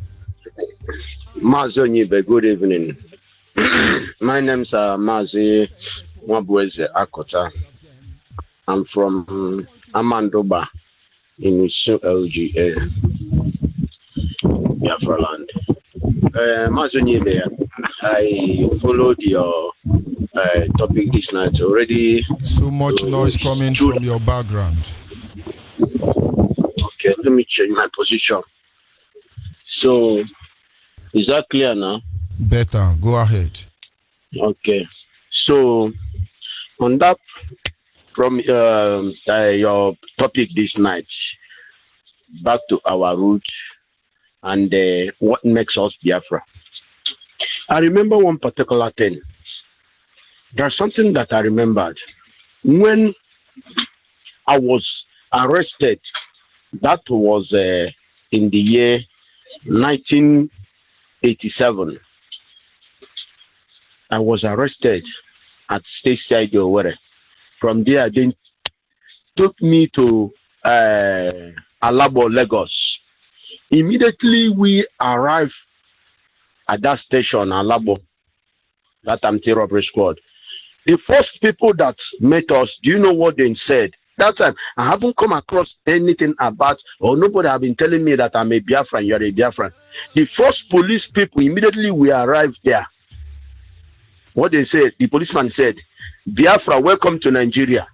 Onyibe, good evening. My name's Mazi Mwabweze Akota. I'm from Amandoba in Isu LGA, Biafra land. Onyibe, I followed your topic this night already. So much noise coming from your background. Okay, let me change my position. So, is that clear now? Better. Go ahead. Okay. So, on that, from your topic this night, back to our roots and what makes us Biafra. I remember one particular thing. There's something that I remembered. When I was arrested, that was in the year 1987. I was arrested at Stateside Owerri. From there, they took me to Alabo, Lagos. Immediately, we arrived at that station, Alabo, that anti-robbery squad. The first people that met us, do you know what they said? That time, I haven't come across anything about, or nobody have been telling me that I'm a Biafran, you're a Biafran. The first police people, immediately we arrived there. What they said, the policeman said, Biafra, welcome to Nigeria.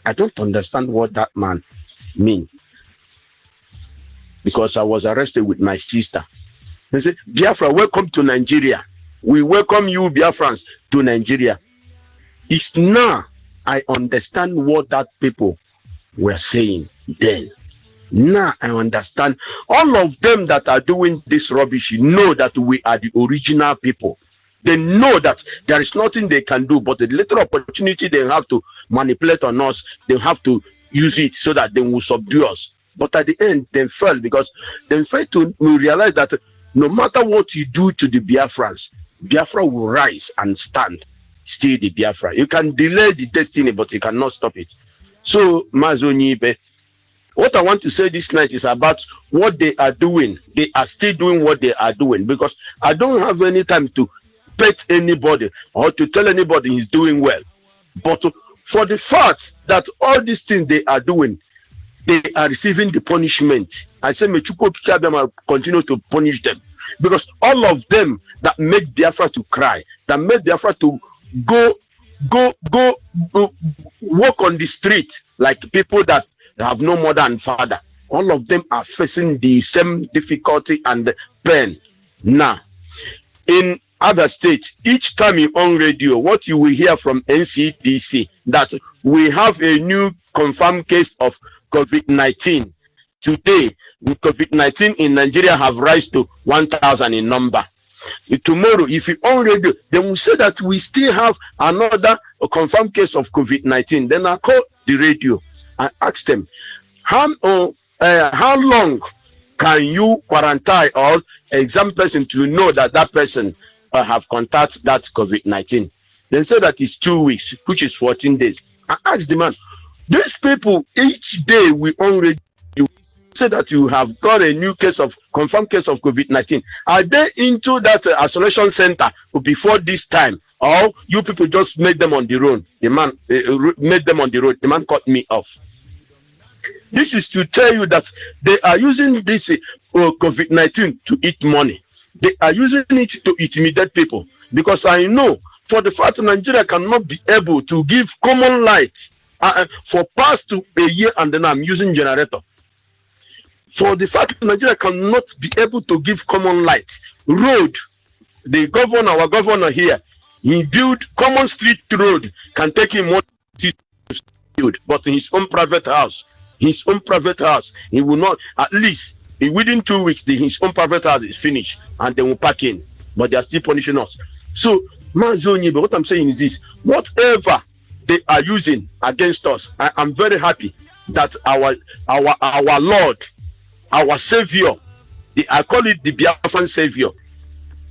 I don't understand what that man mean. Because I was arrested with my sister. They said, Biafra, welcome to Nigeria. We welcome you, Biafrans, to Nigeria. It's now I understand what that people were saying then. Now I understand. All of them that are doing this rubbish know that we are the original people. They know that there is nothing they can do, but the little opportunity they have to manipulate on us, they have to use it so that they will subdue us. But at the end, they fell because they failed to realize that no matter what you do to the Biafrans, Biafra will rise and stand. Still the Biafra. You can delay the destiny, but you cannot stop it. So, Onyibe, what I want to say this night is about what they are doing. They are still doing what they are doing because I don't have any time to pet anybody or to tell anybody he's doing well. But for the fact that all these things they are doing, they are receiving the punishment. I say, may Chukwu continue to punish them because all of them that make Biafra to cry, that make Biafra to go go walk on the street like people that have no mother and father. All of them are facing the same difficulty and pain. Now, in other states, each time you on radio, what you will hear from NCDC, that we have a new confirmed case of COVID-19. Today, COVID-19 in Nigeria have rise to 1,000 in number. Tomorrow, if you on radio, they will say that we still have another confirmed case of COVID-19. Then I call the radio and ask them, how long can you quarantine or examine person to know that that person have contacted that COVID-19? They say that it's 2 weeks, which is 14 days. I ask the man, these people each day we on radio say that you have got a new case of confirmed case of COVID-19. Are they into that isolation center before this time, or you people just made them on the road? The man made them on the road. The man cut me off. This is to tell you that they are using this COVID-19 to eat money. They are using it to intimidate people, because I know for the fact Nigeria cannot be able to give common light for past a year, and then I'm using generator. For the fact Nigeria cannot be able to give common light, road, the governor, our governor here, he built common street road, can take him more to build, but in his own private house, he will not, at least within 2 weeks, his own private house is finished and they will pack in, but they are still punishing us. So, Onyibe, what I'm saying is this: whatever they are using against us, I am very happy that our Lord, our Savior, I call it the Biafran Savior,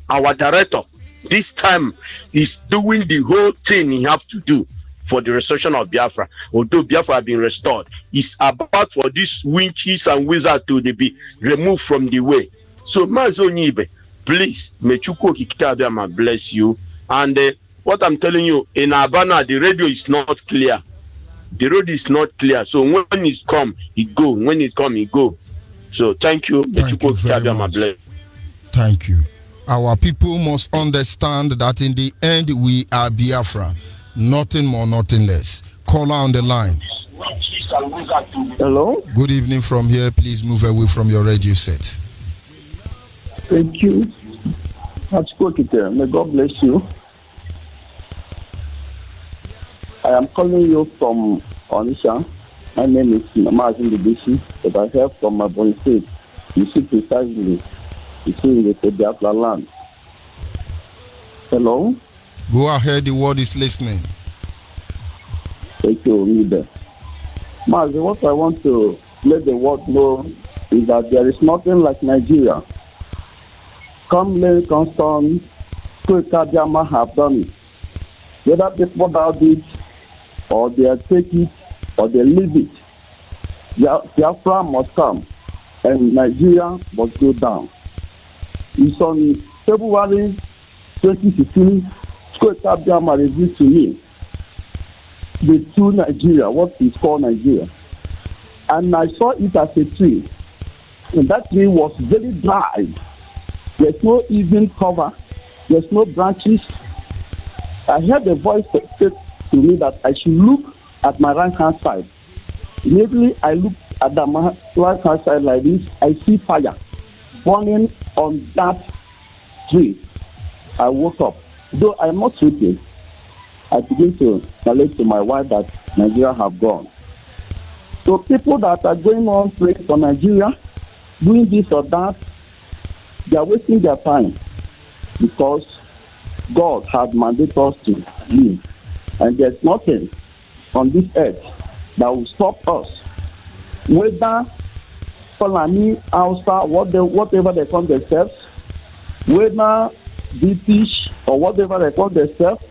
our director, this time is doing the whole thing he have to do for the restoration of Biafra. Although Biafra have been restored, it's about for these witches and wizards to be removed from the way. So, Onyibe, please, may Chukwu bless you. And what I'm telling you, in Abana, the radio is not clear. The road is not clear. So when it's come, it go. When it come, it go. So thank you. Thank you very much. Thank you. Our people must understand that in the end, we are Biafra. Nothing more, nothing less. Caller on the line. Hello. Good evening from here. Please move away from your radio set. Thank you. May God bless you. I am calling you from Onisha. My name is Mazin Dibishi, but I have from my born state. You see precisely, you see in the Biafra land. Hello? Go ahead, the word is listening. Thank you, Onyibe. Mazin, what I want to let the world know is that there is nothing like Nigeria. Come late constant, Kadiama have done it. Whether people doubt it, or they take it, or they leave it, Biafra must come, and Nigeria must go down. It's on February 2016, Kadiama revealed to me the true Nigeria, what is called Nigeria. And I saw it as a tree, and that tree was very dry. There's no even cover. There's no branches. I heard a voice say to me that I should look at my right-hand side. Immediately, I looked at the right-hand side like this. I see fire burning on that tree. I woke up. Though I'm not sleeping, I begin to relate to my wife that Nigeria have gone. So people that are going on praying for Nigeria, doing this or that, they are wasting their time, because God has mandated us to live, and there's nothing on this earth that will stop us. Whether Fulani, Hausa, whatever they call themselves, whether British or whatever they call themselves,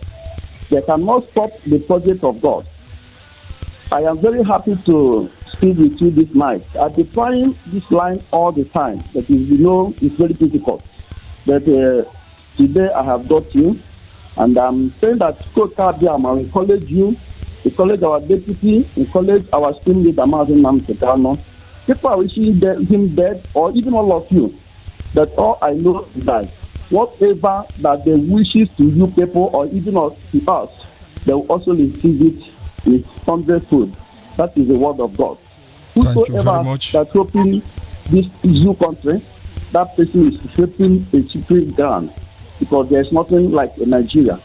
they cannot stop the project of God. I am very happy to speak with you this night. I've been trying this line all the time, but it's very difficult. But today I have got you, and I'm saying that I encourage you, encourage our deputy, encourage our team leader, Martin Namtekano. People are wishing him dead, or even all of you. But all I know is that whatever that they wishes to you people, or even to us, they will also receive it with 100-fold. That is the word of God. Whosoever that open this zoo country, that person is shaping a secret ground, because there is nothing like in Nigeria.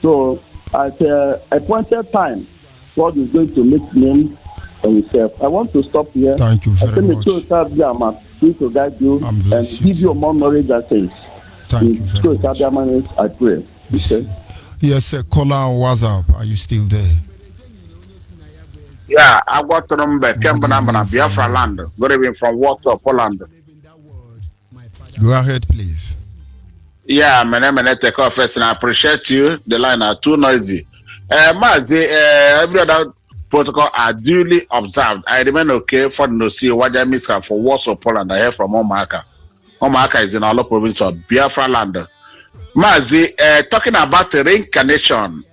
So at a appointed time, God is going to make name for himself. I want to stop here. Thank you very much. To guide you and give you more knowledge and things. Thank you very much. I pray. Okay. Yes, sir. Caller on WhatsApp. Are you still there? Yeah, I got to remember Biafra land. Good evening from Warsaw, Poland. Go ahead, please. Yeah, my name is take off first, and I appreciate you. The line are too noisy. Mazi, every other protocol are duly observed. I remain okay for the see what I miss for Warsaw, Poland. I hear from Omaka. Omaka is in our province of Biafra land. Mazi, talking about reincarnation,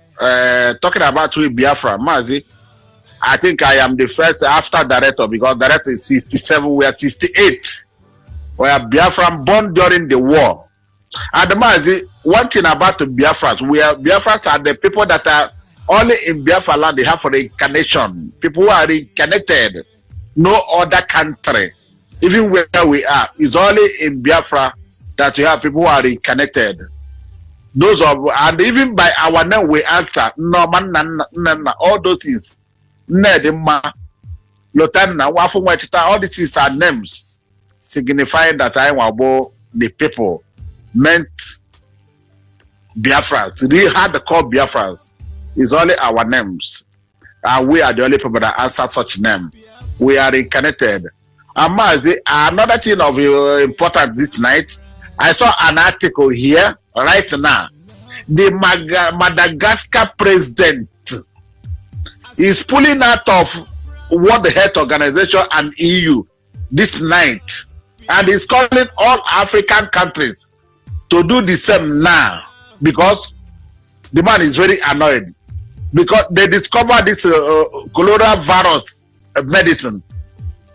talking about with Biafra, Mazi, I think I am the first after director, because director is 67, we are 68. We are Biafran born during the war. And Mazi, one thing about the Biafrans, Biafrans are the people that are only in Biafra land, they have reincarnation. People who are reincarnated. No other country, even where we are, is only in Biafra that we have people who are reincarnated. Those of, and even by our name we answer, no man, all those things. Nedima, Lotana, Wafumwachita, all these things are names signifying that I wabo the people meant Biafrans. Really hard to call Biafrans. It's only our names. And we are the only people that answer such name. We are incarnated. Amazi, another thing of importance this night, I saw an article here right now. The Madagascar president is pulling out of World Health Organization and EU this night, and is calling all African countries to do the same now, because the man is very annoyed, because they discovered this coronavirus medicine,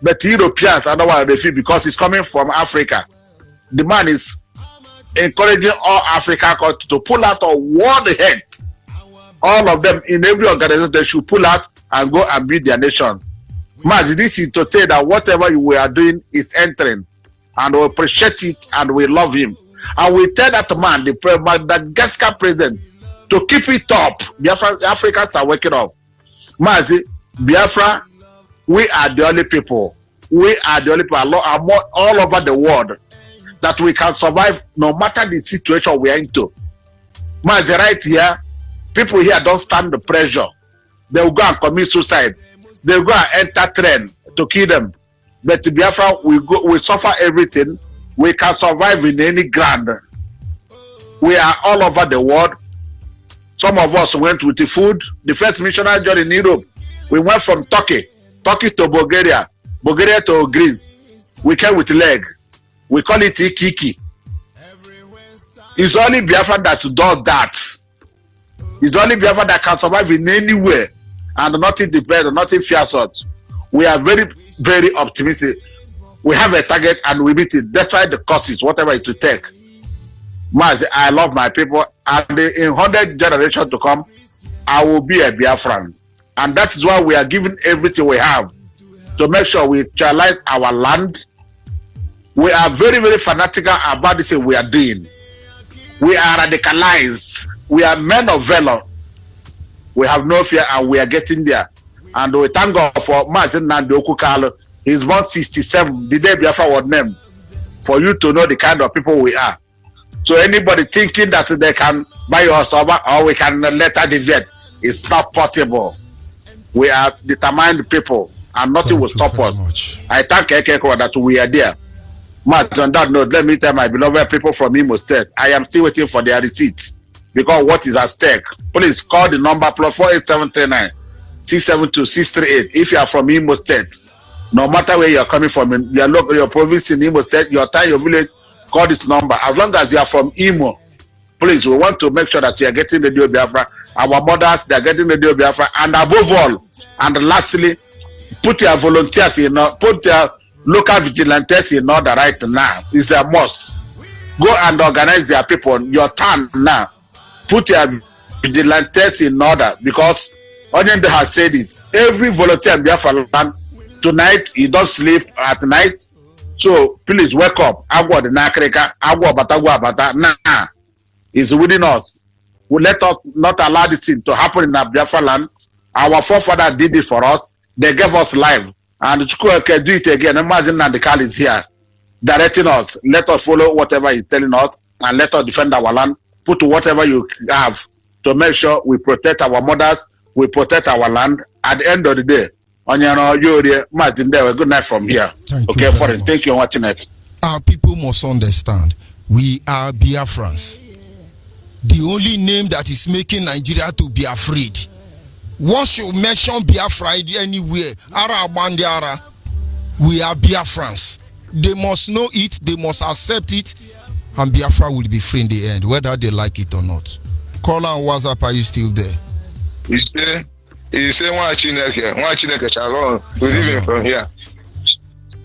but Europeans are not refused because it's coming from Africa. The man is encouraging all African countries to pull out of World Health. All of them in every organization, they should pull out and go and build their nation. Mas, this is to say that whatever we are doing is entering, and we appreciate it and we love him. And we tell that man, the Madagascar president, to keep it up. Biafra, Africans are waking up. Mas, Biafra, we are the only people. We are the only people all over the world that we can survive no matter the situation we are into. Mas, right here, people here don't stand the pressure. They will go and commit suicide. They will go and enter train to kill them. But Biafra, we suffer everything. We can survive in any ground. We are all over the world. Some of us went with the food. The first missionary journey in Europe, we went from Turkey to Bulgaria, Bulgaria to Greece. We came with legs. We call it Ikiki. It's only Biafra that does that. It's only Biafra that can survive in anywhere, and nothing depends, nothing fears us. We are very, very optimistic. We have a target and we meet it, despite the costs, whatever it will take. Mas, I love my people, and in 100 generations to come, I will be a Biafran. And that is why we are giving everything we have to make sure we utilize our land. We are very, very fanatical about this thing we are doing. We are radicalized. We are men of valor. We have no fear, and we are getting there. And we thank God for Martin Nandi Okukalo. He's born 67, the day Biafra was named, for you to know the kind of people we are. So anybody thinking that they can buy us over or we can let her deviate, it's not possible. We are determined people, and nothing will stop us. Much. I thank Ekeko that we are there. But on that note, let me tell my beloved people from Imo State, I am still waiting for their receipts, because what is at stake? Please call the number +48739 672 638 if you are from Imo State. No matter where you are coming from, your province in Imo State, your town, your village, call this number. As long as you are from Imo, please, we want to make sure that you are getting Radio Biafra. Our mothers, they are getting Radio Biafra, and above all, and lastly, put your volunteers in, put your local vigilantes in order right now. It's a must. Go and organize their people, your town now. Put your vigilantes in order, because Onyibe has said it. Every volunteer in Biafra land tonight, he don't sleep at night. So please wake up. Agwa the nakreka, agwa bata nah, is within us. We let us not allow this thing to happen in our Biafra land. Our forefathers did it for us. They gave us life, and Chukwu can do it again. Imagine Nandikal is here, directing us. Let us follow whatever he's telling us, and let us defend our land. Put whatever you have to make sure we protect our mothers, we protect our land. At the end of the day, Martin, good night from here. Okay, foreign. Thank you for watching it. Our people must understand, we are Biafrans. The only name that is making Nigeria to be afraid. Once you mention Biafra anywhere, we are Biafrans. They must know it, they must accept it, and Biafra will be free in the end, whether they like it or not. Caller on WhatsApp, are you still there? You say one Chineke Shalom. Good evening from here.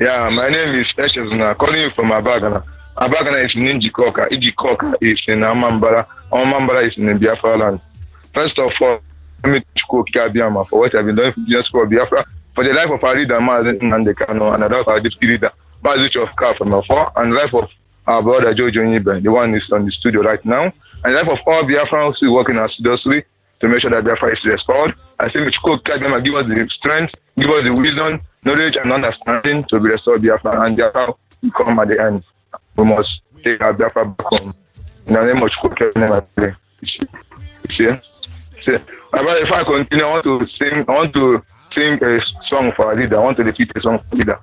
Yeah, my name is Echezuna, calling you from Abagana. Abagana is in Njikoka. Ijikoka is in Amambara. Amambara is in Biafra land. First of all, let me thank Biafra for what I've been doing for Biafra, for the life of our leader, Mazen Nandekano, and our deputy leader, Mazuch of Car from afar, and the life of our brother George Onyibe, the one who is on the studio right now, and the life of all Biafrans who are working assiduously to make sure that Biafra is restored. I say, Michiko Kadema, give us the strength, give us the wisdom, knowledge, and understanding to be restored Biafra, and Biafra will come at the end. We must take our Biafra back home. In the name of Michiko Kadema, see, if I continue, I want to sing a song for our leader. I want to repeat a song for our leader.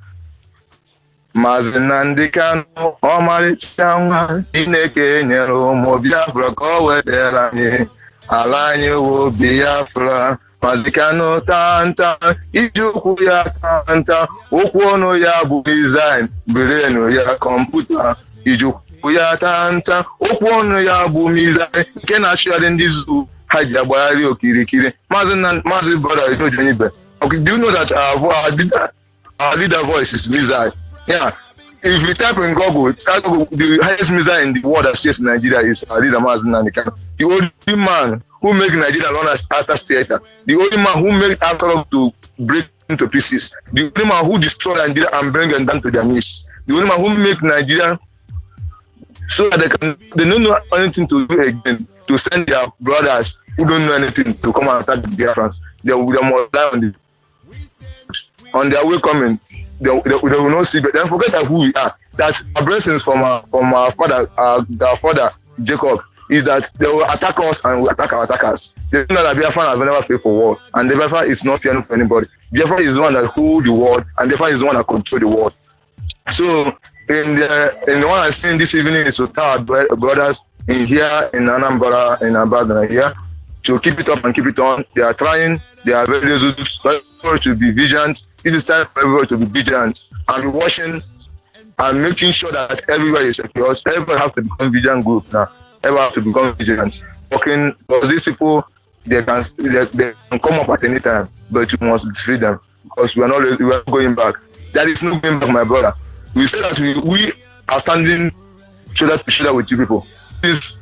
Mazinandikano Omarichanga Ineke Nyero Mo Biafra Kowedera Nye Alanye wo Biafra Mazikano Tanta Ijuku ya Tanta Okwono ya Bumizine Bireno ya Computer Ijuku ya Tanta Okwono ya Bumizine Kena sharing this Haja Bari Okirikiri Mazin brother Onyibe. Okay, do you know that our leader voice is missile? Yeah. If you type in Google, the highest missile in the world that stays in Nigeria is our leader Mazin Nandekano. The only man who make Nigeria run as artist theater. The only man who made Afro to break into pieces. The only man who destroy Nigeria and bring them down to their knees. The only man who make Nigeria so that they don't know anything to do again, to send their brothers who don't know anything to come and attack the Biafrans. They must die on their way coming. They will not see, but then forget that who we are. That our blessings from our father, our father Jacob, is that they will attack us and we attack our attackers. They know that Biafra have never paid for war, and the Biafra is not fearing for anybody. Biafra is the one that hold the world, and Biafra is the one that control the world. So in the one I'm saying this evening is to tell our brothers in here in Anambra, in Abagana here, to keep it up and keep it on. They are trying, they are very resolute to be vigilant. It is time for everybody to be vigilant and be watching and making sure that everybody is secure. Everybody has to become vigilant group now. Everybody has to become vigilant. Working, because these people, they can come up at any time, but you must defeat them because we are not going back. There is no going back, my brother. We say that we are standing shoulder to shoulder with you people. Since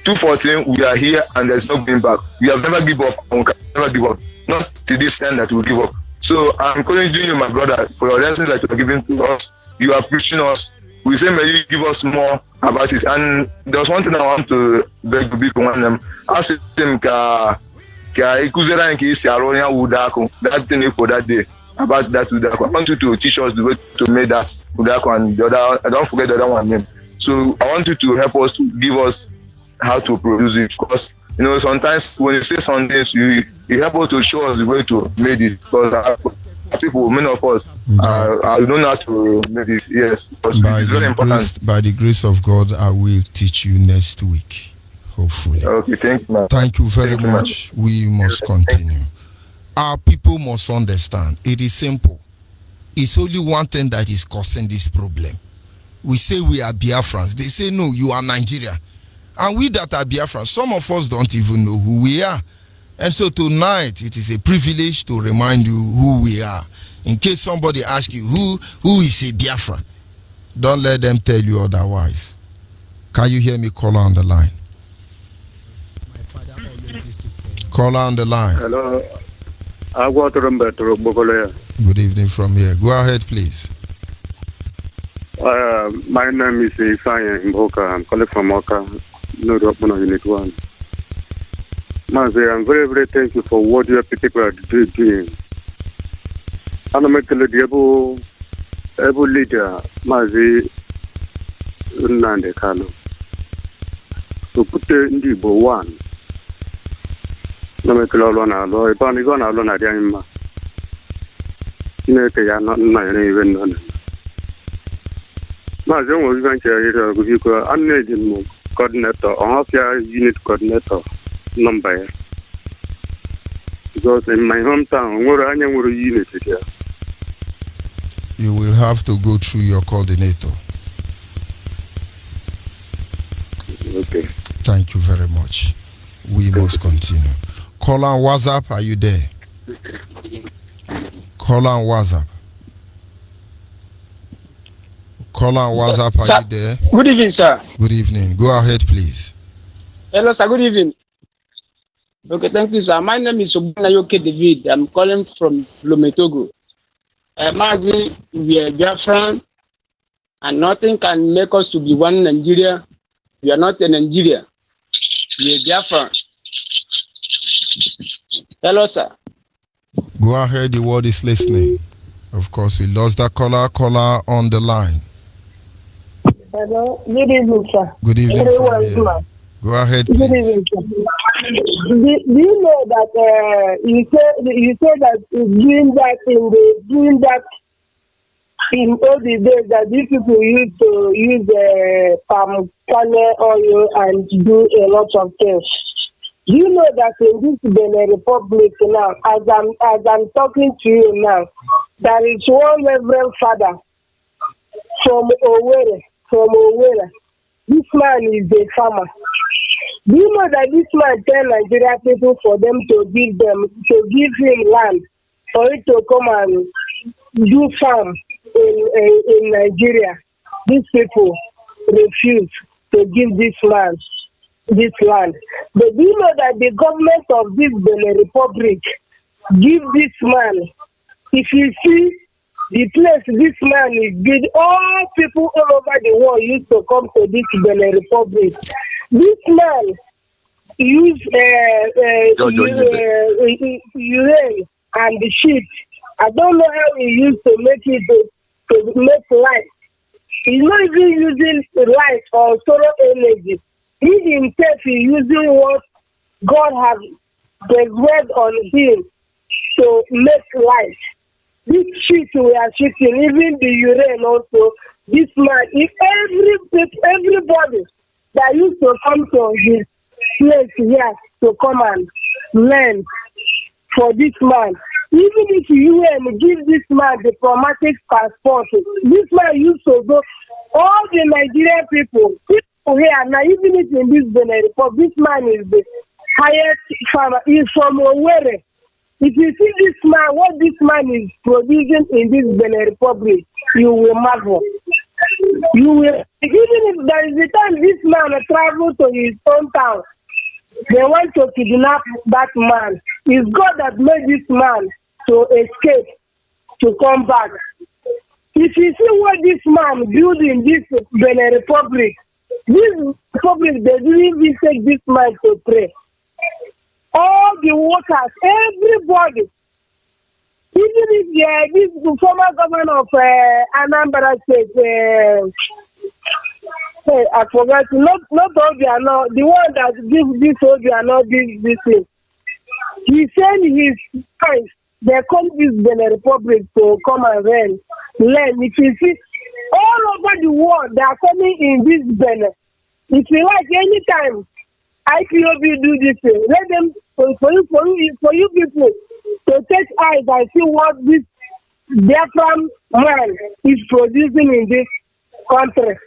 2014, we are here and there's no going back. We have never give up and we can never give up. Not to this end that we will give up. So I'm encouraging you, my brother, for your lessons that you are giving to us. You are preaching us. We say, may you give us more about it. And there's one thing I want to beg to be one of them. Ask them, that thing for that day, about that Udako. I want you to teach us the way to make that Udako and the other. I don't forget the other one name. So I want you to help us to give us how to produce it, because sometimes when you say some things, you help us to show us the way to make it, because people, many of us, don't know how to make it. Yes, because it's very important. By the grace of God, I will teach you next week, hopefully. Okay, thank you, man. Thank you very much. We must continue. Our people must understand. It is simple. It's only one thing that is causing this problem. We say we are Biafrans. They say, no, you are Nigeria. And we that are Biafrans, some of us don't even know who we are. And so tonight, it is a privilege to remind you who we are. In case somebody asks you, who is a Biafra? Don't let them tell you otherwise. Can you hear me, caller on the line? My father always used Caller on the line. Hello. I got to remember Bogolea. Good evening from here. Go ahead, please. My name is Isaiah Mboka. I'm calling from Oka, Unit 1. Mazi, I'm very, very thankful for what your people are doing. I'm a able leader, Mazi Nande Kano. To put the one. No me quedo alone, lo he panico alone a Diana. Tiene que ya no hay even. Mazi was going to give you an unneeded coordinator or half your unit coordinator number. Because in my hometown, we're unit here. You will have to go through your coordinator. Okay. Thank you very much. We must continue. Caller on WhatsApp, are you there? Caller on WhatsApp. Caller on WhatsApp, are you there? Good evening, sir. Good evening. Go ahead, please. Hello, sir. Good evening. Okay, thank you, sir. My name is Obunayoke David. I'm calling from Lometogo. Mazi, we are Biafran, and nothing can make us to be one Nigeria. We are not in Nigeria. We are Biafran. Hello, sir. Go ahead, the world is listening. Of course, we lost that caller on the line. Hello, good evening, sir. Good evening from here. Go ahead, please. Good evening, sir. Do you know that you said that doing that in all the days that these people used to use palm kernel oil and do a lot of things. Do you know that in this Benin Republic now, as I'm talking to you now, there is one Reverend Father from Owerri. This man is a farmer. Do you know that this man tell Nigeria people for them to give him land for it to come and do farm in Nigeria? These people refuse to give this land. But do you know that the government of this Benin Republic give this man, if you see the place this man is good, all people all over the world used to come to this Benin Republic. This man use urine and the shit. I don't know how he used to make it to make light. He's not even using light or solar energy. He himself is using what God has bestowed on him to make light. This shit we are shitting, even the urine also. This man, if everybody that used to come to his place here to come and learn for this man, even if UN give this man diplomatic passport, this man used to go. All the Nigerian people here now, even if in this Benin Republic, this man is the highest farmer. He's from Owerri. If you see this man, what this man is producing in this Benin Republic, you will marvel. You will, even if there is a time this man travel to his hometown, they want to kidnap that man. It's God that made this man to escape, to come back. If you see what this man built in this Benin Republic, this republic, they didn't even take this man to pray. All the workers, everybody, even if this former governor of Anambra State, I forgot, not all they are not, the one that gives this all they are not this thing. He sent his guys, they come this Benin Republic to come and learn. If you see, all over the world, they are coming in this Benin. If you like, anytime IPOB do this thing, let them, for you people to take eyes and see what this Biafran man is producing in this country.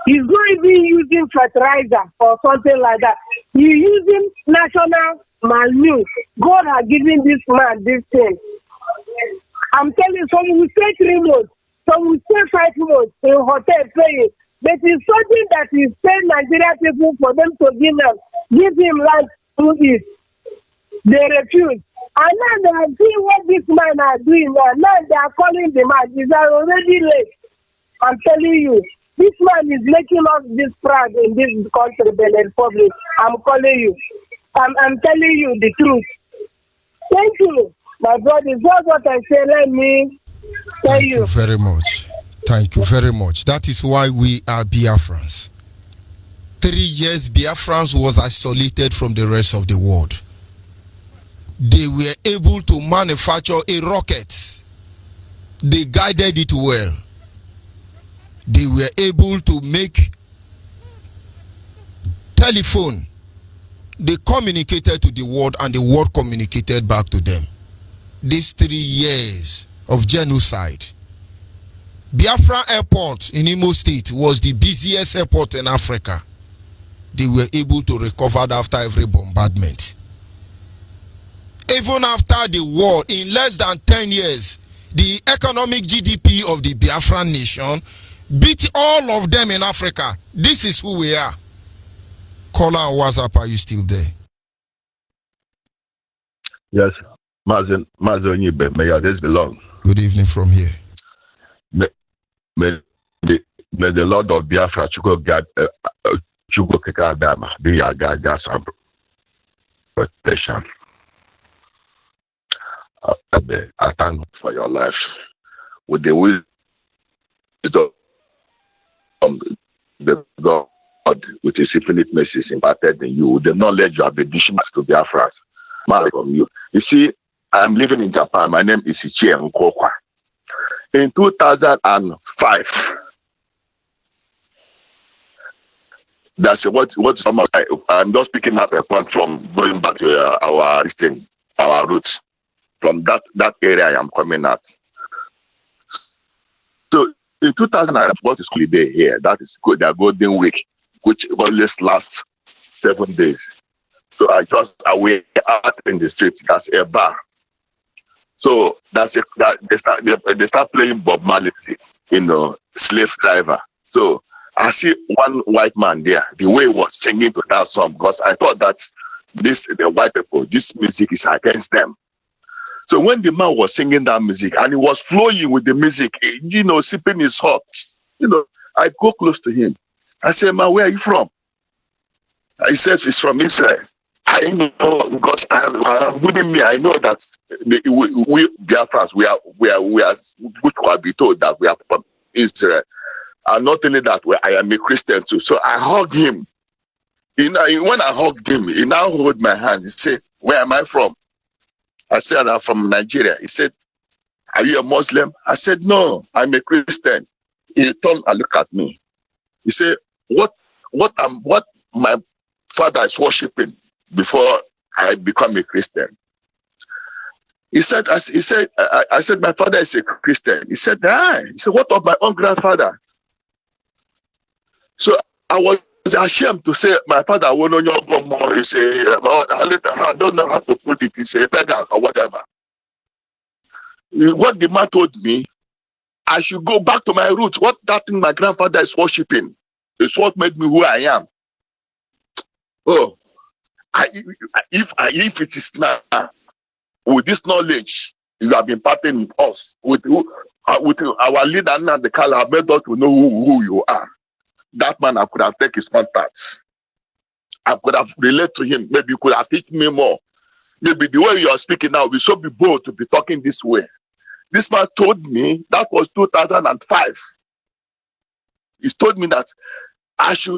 He's not even using fertilizer or something like that. He's using national manure. God has given this man this thing. I'm telling you, some will stay 3 months, some will stay 5 months in hotel paying. But it's something that is paying Nigerian people for them to give him life through it. They refuse. And now they are seeing what this man are doing now. Now they are calling the man. These are already late. I'm telling you. This man is making us this proud in this country, Benin Republic. I'm calling you. I'm telling you the truth. Thank you, my brothers. That's what I say. Let me tell you. Thank you very much. Thank you very much. That is why we are Biafrans. 3 years, Biafrans was isolated from the rest of the world. They were able to manufacture a rocket. They guided it well. They were able to make telephone. They communicated to the world and the world communicated back to them. These 3 years of genocide. Biafra Airport in Imo State was the busiest airport in Africa. They were able to recover after every bombardment. Even after the war, in less than 10 years, the economic GDP of the Biafran nation beat all of them in Africa. This is who we are. Caller on WhatsApp, are you still there? Yes, Mazen Onyibe, may your days belong. Good evening from here. May the Lord of Biafra, Chugo Kekadama, be your guide, and protection. I thank you for your life. With the wisdom the God, with his infinite mercies imparted in you, with the knowledge you have been dishing to Biafrans, from you. You see, I'm living in Japan. My name is Ichie Nkokwa. In 2005, that's what I'm just picking up a point from going back to our roots. From that area I am coming at. So in 2009, what is holiday here? That is their golden week, which always lasts 7 days. So I went out in the streets. That's a bar. So they start playing Bob Marley, slave driver. So I see one white man there. The way he was singing to that song, because I thought that the white people, this music is against them. So when the man was singing that music and he was flowing with the music, sipping his hot, I go close to him. I say, man, where are you from? He says he's from Israel. I know because within me, I know that we Biafrans, we are which will be told that we are from Israel. And not only that, I am a Christian too. So I hugged him. When I hugged him, he now held my hand. He said, where am I from? I said, I'm from Nigeria. He said, are you a Muslim? I said, no, I'm a Christian. He turned and looked at me. He said, what my father is worshiping before I become a Christian? I said, my father is a Christian. He said, he said, what of my own grandfather? So I was ashamed to say my father won't know more. He said, I don't know how to put it. He said, beggar or whatever. What the man told me, I should go back to my roots. What that thing my grandfather is worshiping is what made me who I am. Oh, if it is now with this knowledge you have been imparting us with our leader now, the color have made us to know who you are. That man, I could have taken his contacts. I could have related to him. Maybe you could have teach me more. Maybe the way you are speaking now, we should be bold to be talking this way. This man told me, that was 2005. He told me that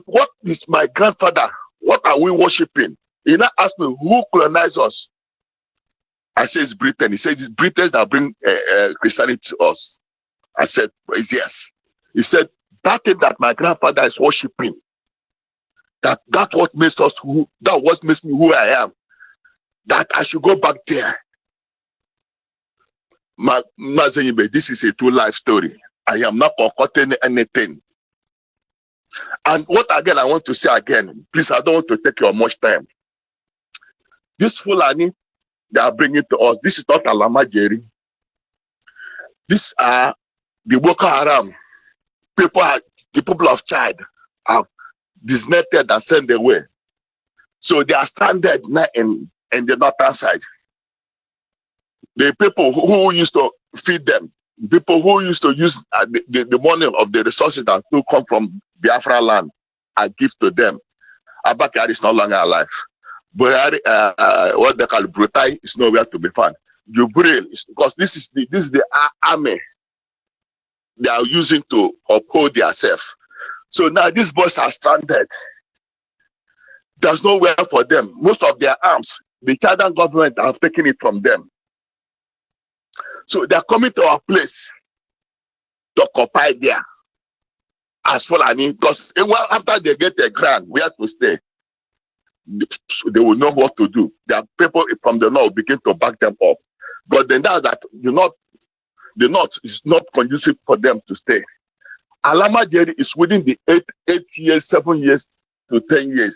what is my grandfather? What are we worshiping? He now asked me, who colonized us? I said, it's Britain. He said, it's Britons that bring Christianity to us. I said, yes. He said, that thing that my grandfather is worshiping, that what makes us what makes me who I am, that I should go back there. Onyibe, this is a true life story. I am not concocting anything. And what again I want to say again, please, I don't want to take your much time. This Fulani they are bringing to us, this is not Alama Jerry. These are the Boko Haram. The people of Chad have disconnected and sent away. So they are stranded now in in the northern side. The people who used to feed them, people who used to use the money of the resources that do come from Biafra land and give to them. Abakari is no longer alive. Buhari, what they call Brutai, is nowhere to be found. Jubril is because this is the army they are using to uphold themselves. So now these boys are stranded. There's nowhere for them. Most of their arms, the Chadian government have taken it from them. So they're coming to our place to occupy there as Fulani, because after they get a grant, we have to stay. They will know what to do. There are people from the north begin to back them up. But then now that the north is not conducive for them to stay. Alama Jerry is within the 8 years, 7 years to 10 years.